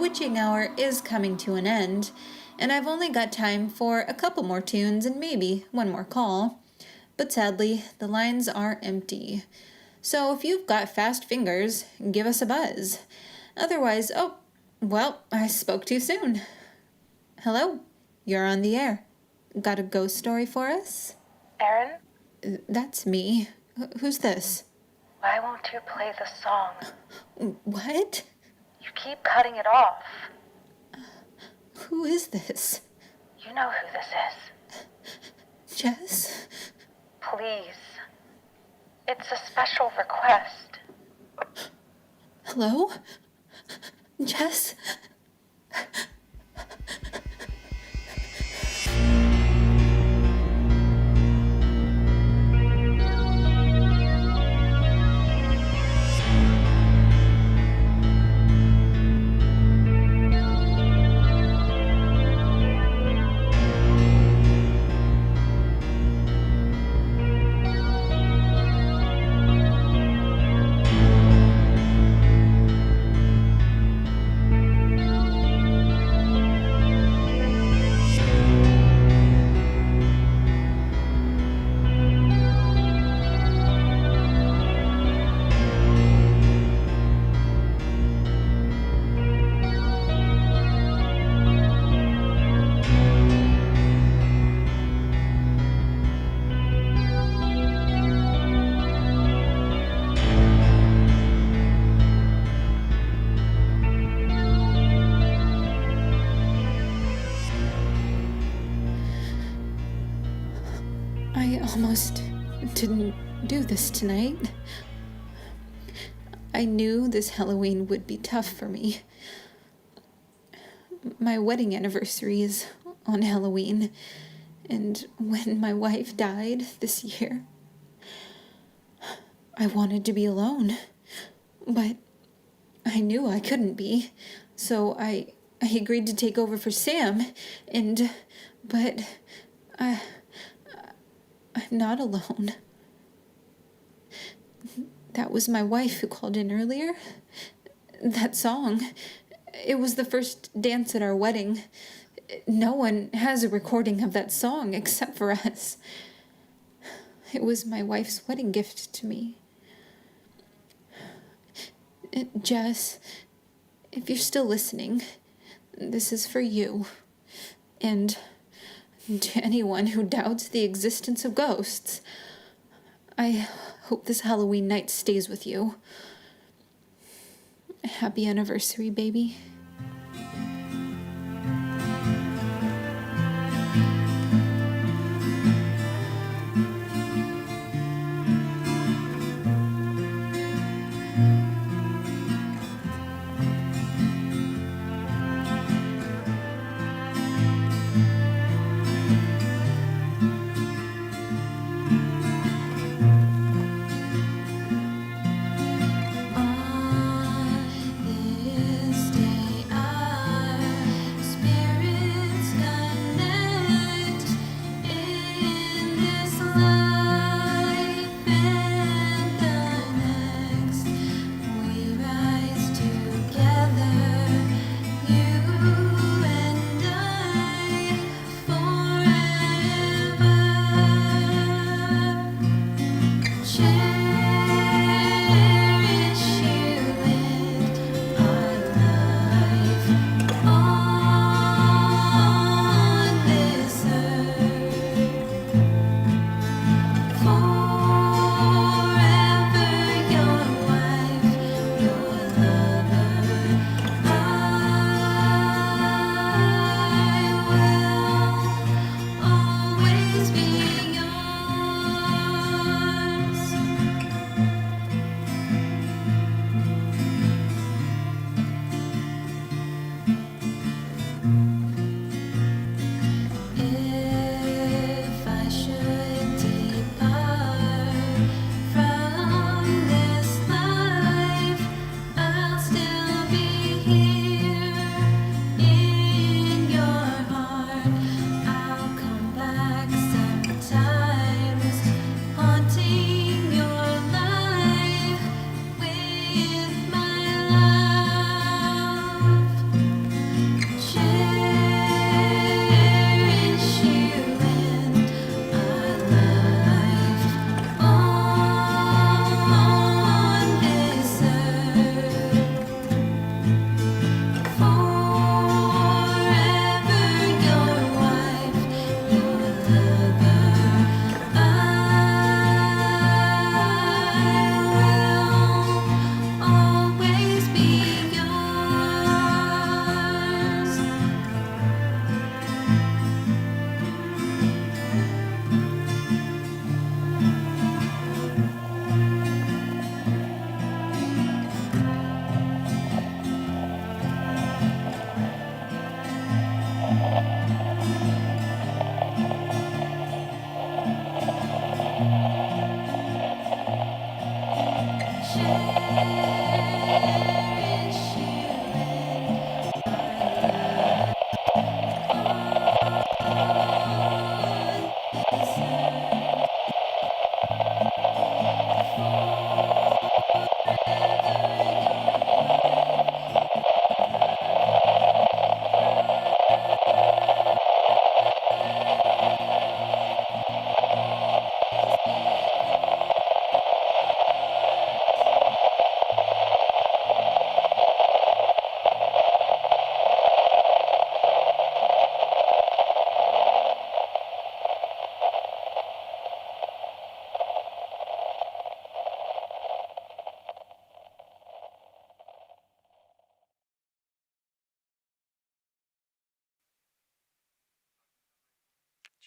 Speaker 18: witching hour is coming to an end, and I've only got time for a couple more tunes and maybe one more call. But sadly, the lines are empty. So if you've got fast fingers, give us a buzz. Otherwise, I spoke too soon. Hello, you're on the air. Got a ghost story for us?
Speaker 23: Aaron,
Speaker 18: That's me. Who's this?
Speaker 23: why won't you play the song?
Speaker 18: What?
Speaker 23: You keep cutting it off.
Speaker 18: Who is this?
Speaker 23: You know who this is.
Speaker 18: Jess?
Speaker 23: Please. It's a special request.
Speaker 18: Hello? Jess? I almost didn't do this tonight. I knew this Halloween would be tough for me. My wedding anniversary is on Halloween, and when my wife died this year, I wanted to be alone, but I knew I couldn't be, so I agreed to take over for Sam, but I'm not alone. That was my wife who called in earlier. That song, it was the first dance at our wedding. No one has a recording of that song except for us. It was my wife's wedding gift to me. Jess, if you're still listening, this is for you. And to anyone who doubts the existence of ghosts, I hope this Halloween night stays with you. Happy anniversary, baby.
Speaker 1: This day our spirits unite.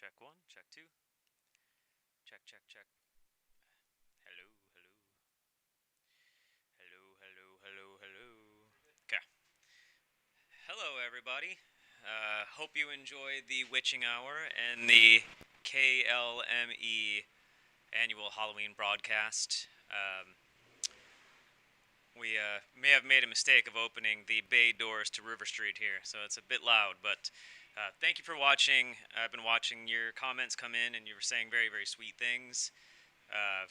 Speaker 7: Check one, check two. Check, check, check. Hello, hello. Hello, hello, hello, hello. Okay. Hello, everybody. Hope you enjoyed the Witching Hour and the KLME annual Halloween broadcast. We may have made a mistake of opening the bay doors to River Street here, so it's a bit loud, but thank you for watching. I've been watching your comments come in, and you were saying very, very sweet things.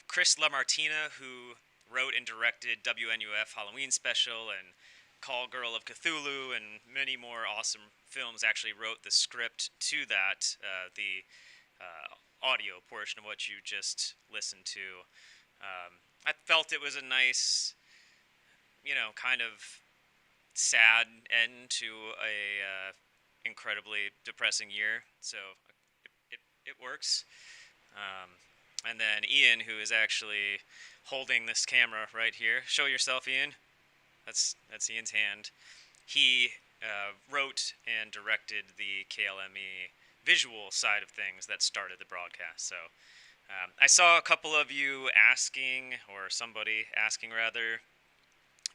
Speaker 7: Chris LaMartina, who wrote and directed WNUF Halloween Special and Call Girl of Cthulhu and many more awesome films, actually wrote the script to that, the audio portion of what you just listened to. I felt it was a nice, kind of sad end to a incredibly depressing year, so it works. And then Ian, who is actually holding this camera right here. Show yourself, Ian. That's Ian's hand. He wrote and directed the KLME visual side of things that started the broadcast. So I saw a couple of you asking, or somebody asking rather,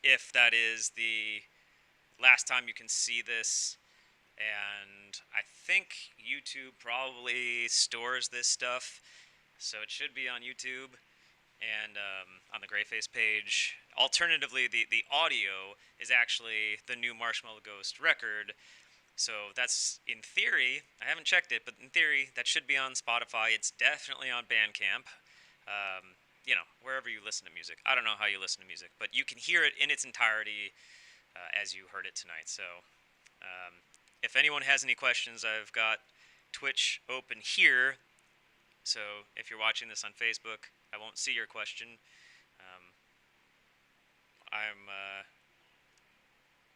Speaker 7: if that is the last time you can see this. And I think YouTube probably stores this stuff, so it should be on YouTube and on the Graveface page. Alternatively, the audio is actually the new Marshmallow Ghost record, so that's, in theory, I haven't checked it, but in theory, that should be on Spotify. It's definitely on Bandcamp, wherever you listen to music. I don't know how you listen to music, but you can hear it in its entirety as you heard it tonight, so if anyone has any questions, I've got Twitch open here, so if you're watching this on Facebook, I won't see your question.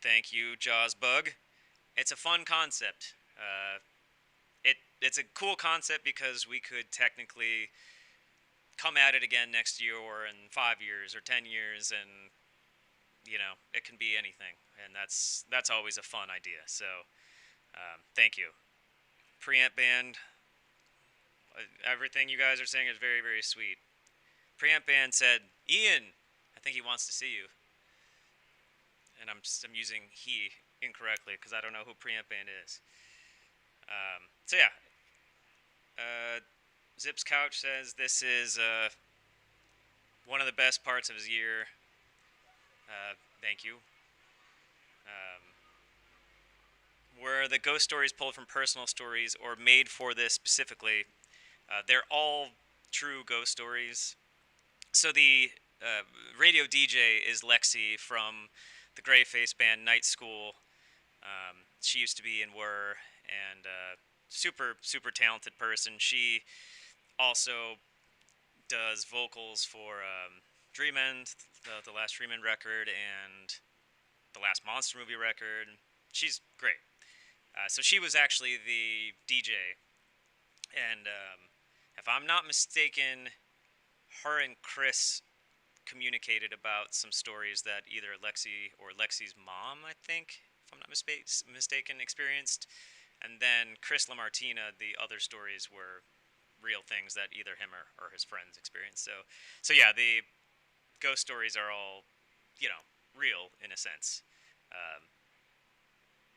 Speaker 7: Thank you, Jawsbug. It's a fun concept. It's a cool concept because we could technically come at it again next year or in 5 years or 10 years, and it can be anything, and that's always a fun idea. So thank you. Preamp Band, everything you guys are saying is very, very sweet. Preamp Band said, Ian, I think he wants to see you. And I'm using he incorrectly because I don't know who Preamp Band is. So yeah. Zips Couch says this is one of the best parts of his year. Thank you. Were the ghost stories pulled from personal stories or made for this specifically? They're all true ghost stories. So the radio DJ is Lexi from the Graveface band Night School. She used to be in Whir, and super, super talented person. She also does vocals for Dream End, the last Dream End record, and the last Monster movie record. She's great. So she was actually the DJ, and if I'm not mistaken, her and Chris communicated about some stories that either Lexi or Lexi's mom, I think, if I'm not mistaken, experienced. And then Chris LaMartina, the other stories were real things that either him or his friends experienced. So yeah, the ghost stories are all, real in a sense.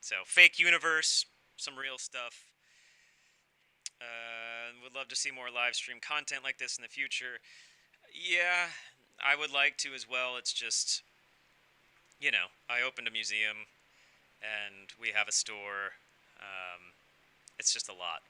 Speaker 7: So fake universe, some real stuff. Would love to see more live stream content like this in the future. Yeah, I would like to as well. It's just, I opened a museum and we have a store. It's just a lot.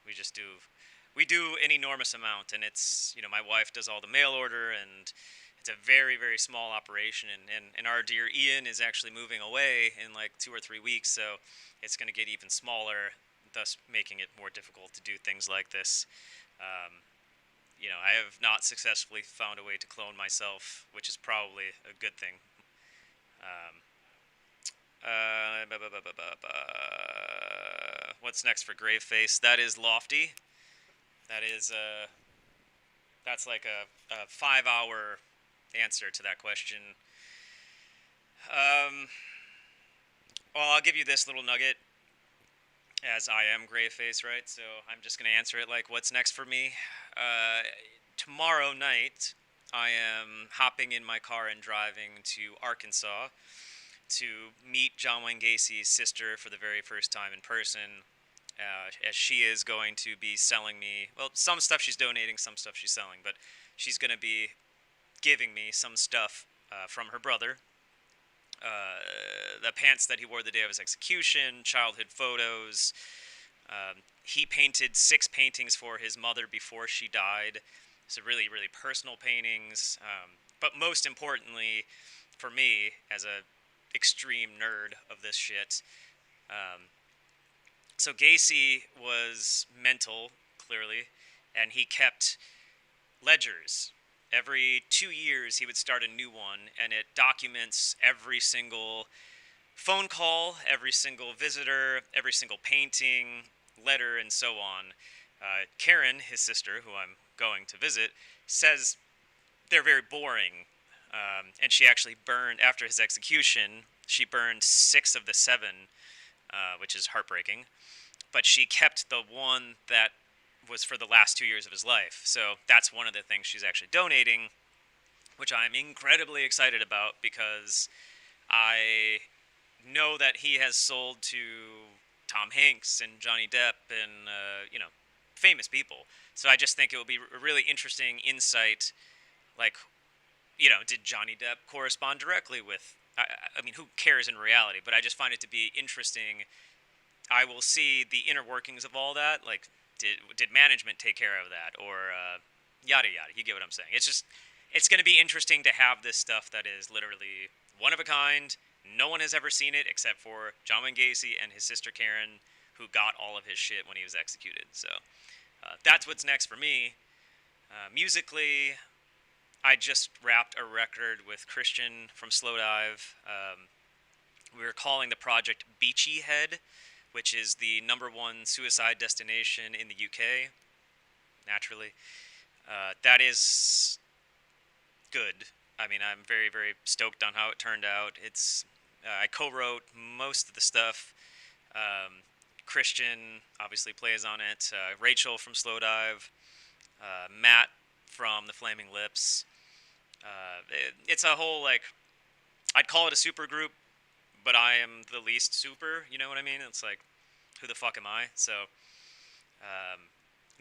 Speaker 7: We do an enormous amount, and it's, my wife does all the mail order, and it's a very, very small operation, and our dear Ian is actually moving away in like 2 or 3 weeks, so it's going to get even smaller, thus making it more difficult to do things like this. I have not successfully found a way to clone myself, which is probably a good thing. What's next for Graveface? That is Lofty. That's like a 5-hour answer to that question. Well, I'll give you this little nugget. as I am Graveface, right? So I'm just going to answer it like, what's next for me? Tomorrow night, I am hopping in my car and driving to Arkansas to meet John Wayne Gacy's sister for the very first time in person, as she is going to be selling me, well, some stuff she's donating, some stuff she's selling, but she's going to be giving me some stuff from her brother. The pants that he wore the day of his execution, childhood photos. He painted 6 paintings for his mother before she died. So really, really personal paintings. But most importantly, for me, as a extreme nerd of this shit, so Gacy was mental, clearly, and he kept ledgers. Every 2 years, he would start a new one, and it documents every single phone call, every single visitor, every single painting, letter, and so on. Karen, his sister, who I'm going to visit, says they're very boring. And she actually burned, after his execution, she burned 6 of the 7, which is heartbreaking. But she kept the one that was for the last 2 years of his life. So that's one of the things she's actually donating, which I'm incredibly excited about because I know that he has sold to Tom Hanks and Johnny Depp and, famous people. So I just think it will be a really interesting insight, like, did Johnny Depp correspond directly with, I mean, who cares in reality, but I just find it to be interesting. I will see the inner workings of all that, like, did management take care of that, or yada yada, you get what I'm saying. It's going to be interesting to have this stuff that is literally one of a kind. No one has ever seen it except for John Wayne Gacy and his sister Karen, who got all of his shit when he was executed. So that's what's next for me. Musically, I just wrapped a record with Christian from Slowdive. We were calling the project Beachy Head, which is the #1 suicide destination in the UK, naturally. That is good. I mean, I'm very, very stoked on how it turned out. I co-wrote most of the stuff. Christian obviously plays on it. Rachel from Slowdive. Matt from the Flaming Lips. It's a whole, like, I'd call it a super group, but I am the least super, you know what I mean? It's like, who the fuck am I? So,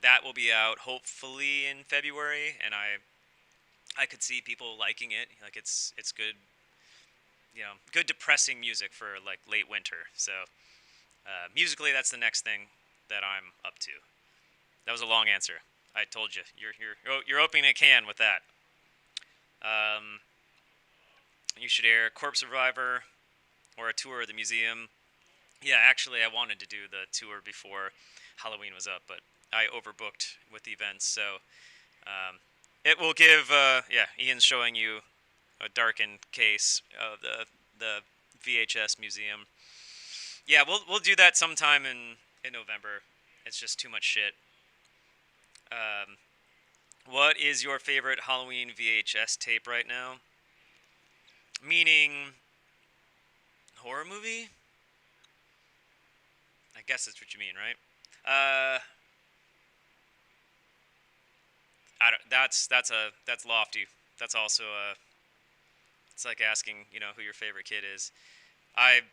Speaker 7: that will be out hopefully in February, and I could see people liking it. Like, it's good, good depressing music for, like, late winter. So, musically, that's the next thing that I'm up to. That was a long answer. I told you. You're opening a can with that. You should air Corpse Survivor or a tour of the museum. Yeah, actually, I wanted to do the tour before Halloween was up, but I overbooked with events, so it will give. Ian's showing you a darkened case of the VHS museum. Yeah, we'll do that sometime in November. It's just too much shit. What is your favorite Halloween VHS tape right now? Meaning horror movie? I guess that's what you mean, right? That's lofty. That's also it's like asking, who your favorite kid is. I'm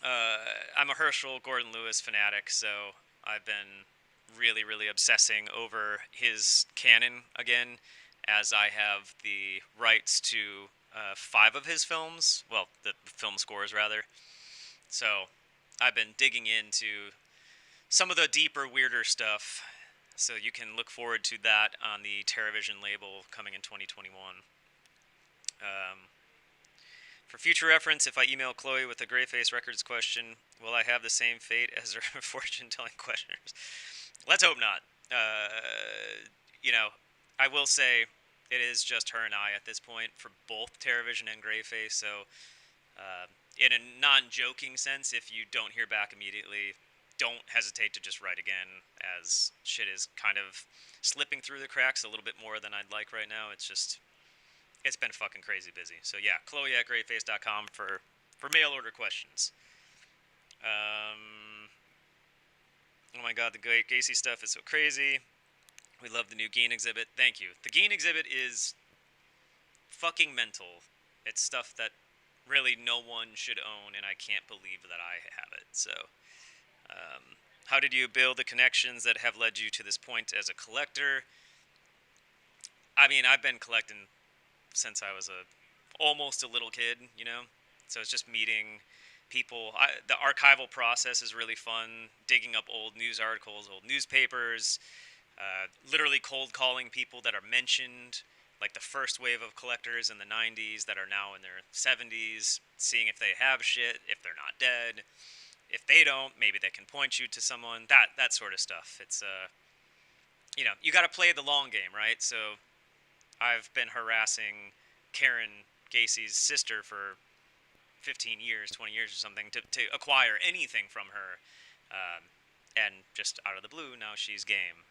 Speaker 7: a Herschel Gordon Lewis fanatic, so I've been really, really obsessing over his canon again, as I have the rights to 5 of his films. Well, the film scores, rather. So I've been digging into some of the deeper, weirder stuff. So you can look forward to that on the TerraVision label coming in 2021. For future reference, if I email Chloe with a Graveface Records question, will I have the same fate as her fortune-telling questioners? Let's hope not. I will say it is just her and I at this point for both TerraVision and Graveface, so in a non-joking sense, if you don't hear back immediately, don't hesitate to just write again, as shit is kind of slipping through the cracks a little bit more than I'd like right now. It's been fucking crazy busy. So yeah, Chloe at graveface.com for mail order questions. Oh my god, the Gacy stuff is so crazy. We love the new Geen exhibit. Thank you. The Geen exhibit is fucking mental. It's stuff that really no one should own, and I can't believe that I have it. So, how did you build the connections that have led you to this point as a collector? I mean, I've been collecting since I was almost a little kid, you know? So it's just meeting people. The archival process is really fun, digging up old news articles, old newspapers, literally cold calling people that are mentioned, like the first wave of collectors in the 90s that are now in their 70s, seeing if they have shit, if they're not dead. If they don't, maybe they can point you to someone, that sort of stuff. It's, you know, you got to play the long game, right? So I've been harassing Karen Gacy's sister for 15 years, 20 years or something to acquire anything from her. And just out of the blue, now she's game.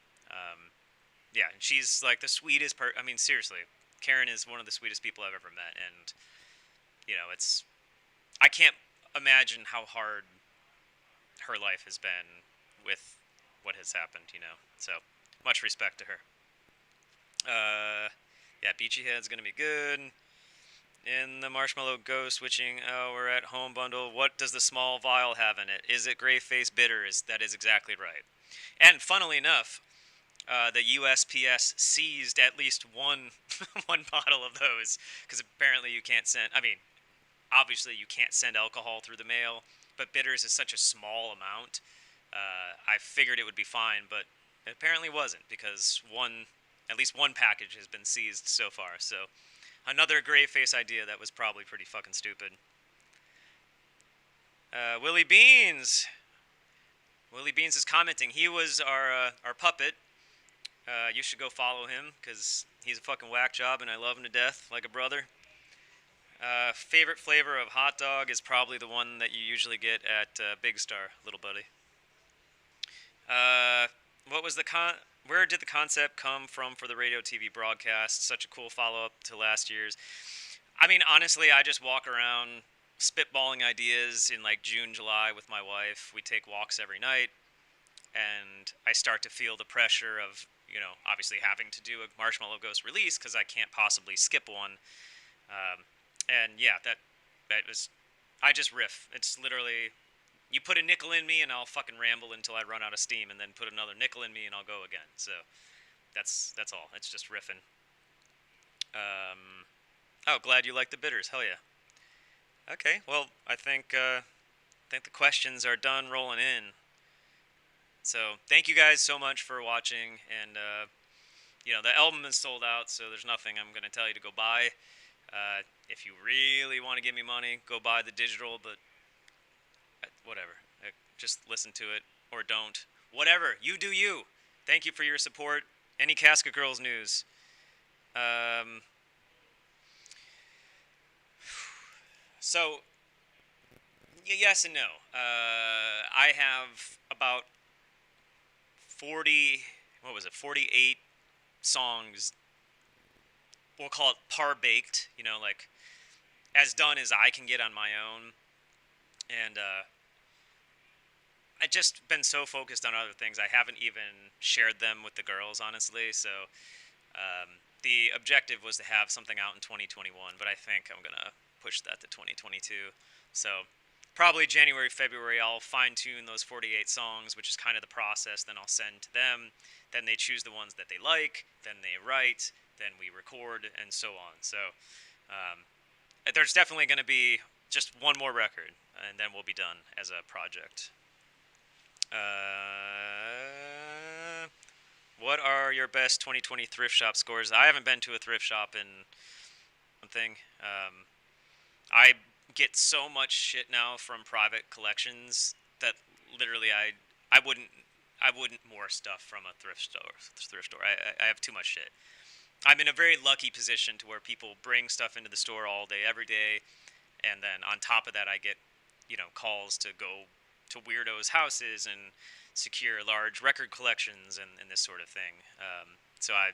Speaker 7: Yeah, and she's like the sweetest I mean, seriously, Karen is one of the sweetest people I've ever met. And, you know, I can't imagine how hard her life has been with what has happened, you know. So, much respect to her. Yeah, Beachy Head's gonna be good. In the Marshmallow Ghost switching, we're at home bundle. What does the small vial have in it? Is it Graveface bitter? That is exactly right. And funnily enough, the USPS seized at least one one bottle of those, because apparently you can't send. I mean, obviously you can't send alcohol through the mail, but bitters is such a small amount. I figured it would be fine, but it apparently wasn't, because at least one package has been seized so far. So another Graveface idea that was probably pretty fucking stupid. Willie Beans. Willie Beans is commenting. He was our puppet. You should go follow him, because he's a fucking whack job, and I love him to death, like a brother. Favorite flavor of hot dog is probably the one that you usually get at Big Star, little buddy. Where did the concept come from for the radio TV broadcast? Such a cool follow-up to last year's. I mean, honestly, I just walk around spitballing ideas in like June, July with my wife. We take walks every night, and I start to feel the pressure of, you know, obviously having to do a Marshmallow Ghost release, because I can't possibly skip one. And yeah, that was, I just riff. It's literally, you put a nickel in me and I'll fucking ramble until I run out of steam, and then put another nickel in me and I'll go again. So that's all. It's just riffing. Oh, glad you like the bitters. Hell yeah. Okay, well, I think the questions are done rolling in. So thank you guys so much for watching, and you know, the album is sold out, so there's nothing I'm going to tell you to go buy. If you really want to give me money, go buy the digital, but whatever. Just listen to it, or don't. Whatever. You do you. Thank you for your support. Any Casket Girls news? So, yes and no. I have about 48 songs, we'll call it par-baked, you know, like, as done as I can get on my own. And I've just been so focused on other things, I haven't even shared them with the girls, honestly. So the objective was to have something out in 2021, but I think I'm going to push that to 2022. So probably January, February, I'll fine-tune those 48 songs, which is kind of the process. Then I'll send to them. Then they choose the ones that they like. Then they write. Then we record, and so on. So there's definitely going to be just one more record, and then we'll be done as a project. What are your best 2020 thrift shop scores? I haven't been to a thrift shop in something. I get so much shit now from private collections that literally I wouldn't more stuff from a thrift store. I have too much shit. I'm in a very lucky position to where people bring stuff into the store all day, every day, and then on top of that, I get, you know, calls to go to weirdos' houses and secure large record collections and this sort of thing. So I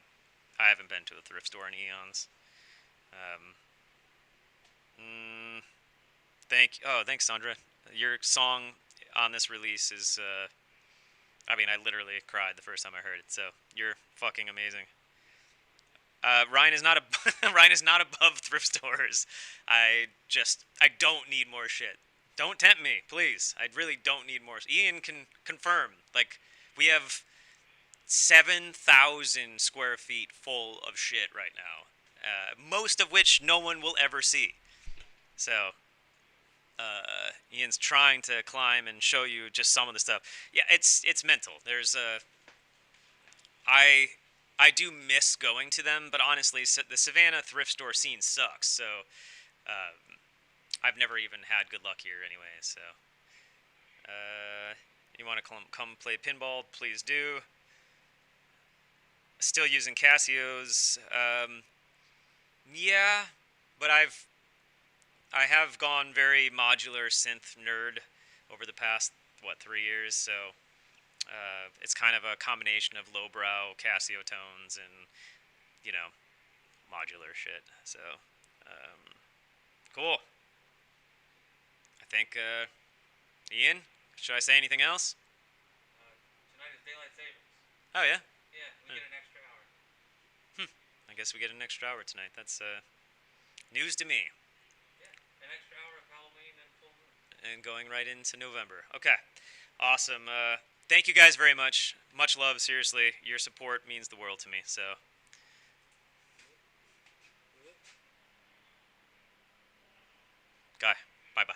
Speaker 7: haven't been to a thrift store in eons. Thanks, Sandra. Your song on this release is I mean, I literally cried the first time I heard it. So you're fucking amazing. Ryan is not Ryan is not above thrift stores. I don't need more shit. Don't tempt me, please. I really don't need more. Ian can confirm. Like, we have 7,000 square feet full of shit right now. Most of which no one will ever see. So, Ian's trying to climb and show you just some of the stuff. Yeah, it's mental. There's I do miss going to them, but honestly, the Savannah thrift store scene sucks. So, I've never even had good luck here anyway. So, you want to come play pinball? Please do. Still using Casios. Yeah, but I have gone very modular synth nerd over the past 3 years. So. It's kind of a combination of lowbrow Casio tones and, modular shit. So, cool. I think, Ian, should I say anything else?
Speaker 9: Tonight is daylight savings.
Speaker 7: Oh, yeah?
Speaker 9: Yeah, we get an extra hour.
Speaker 7: I guess we get an extra hour tonight. That's, news to me.
Speaker 9: Yeah, an extra hour of Halloween and full moon.
Speaker 7: And going right into November. Okay. Awesome. Thank you guys very much. Much love, seriously. Your support means the world to me, so. Guy, bye-bye.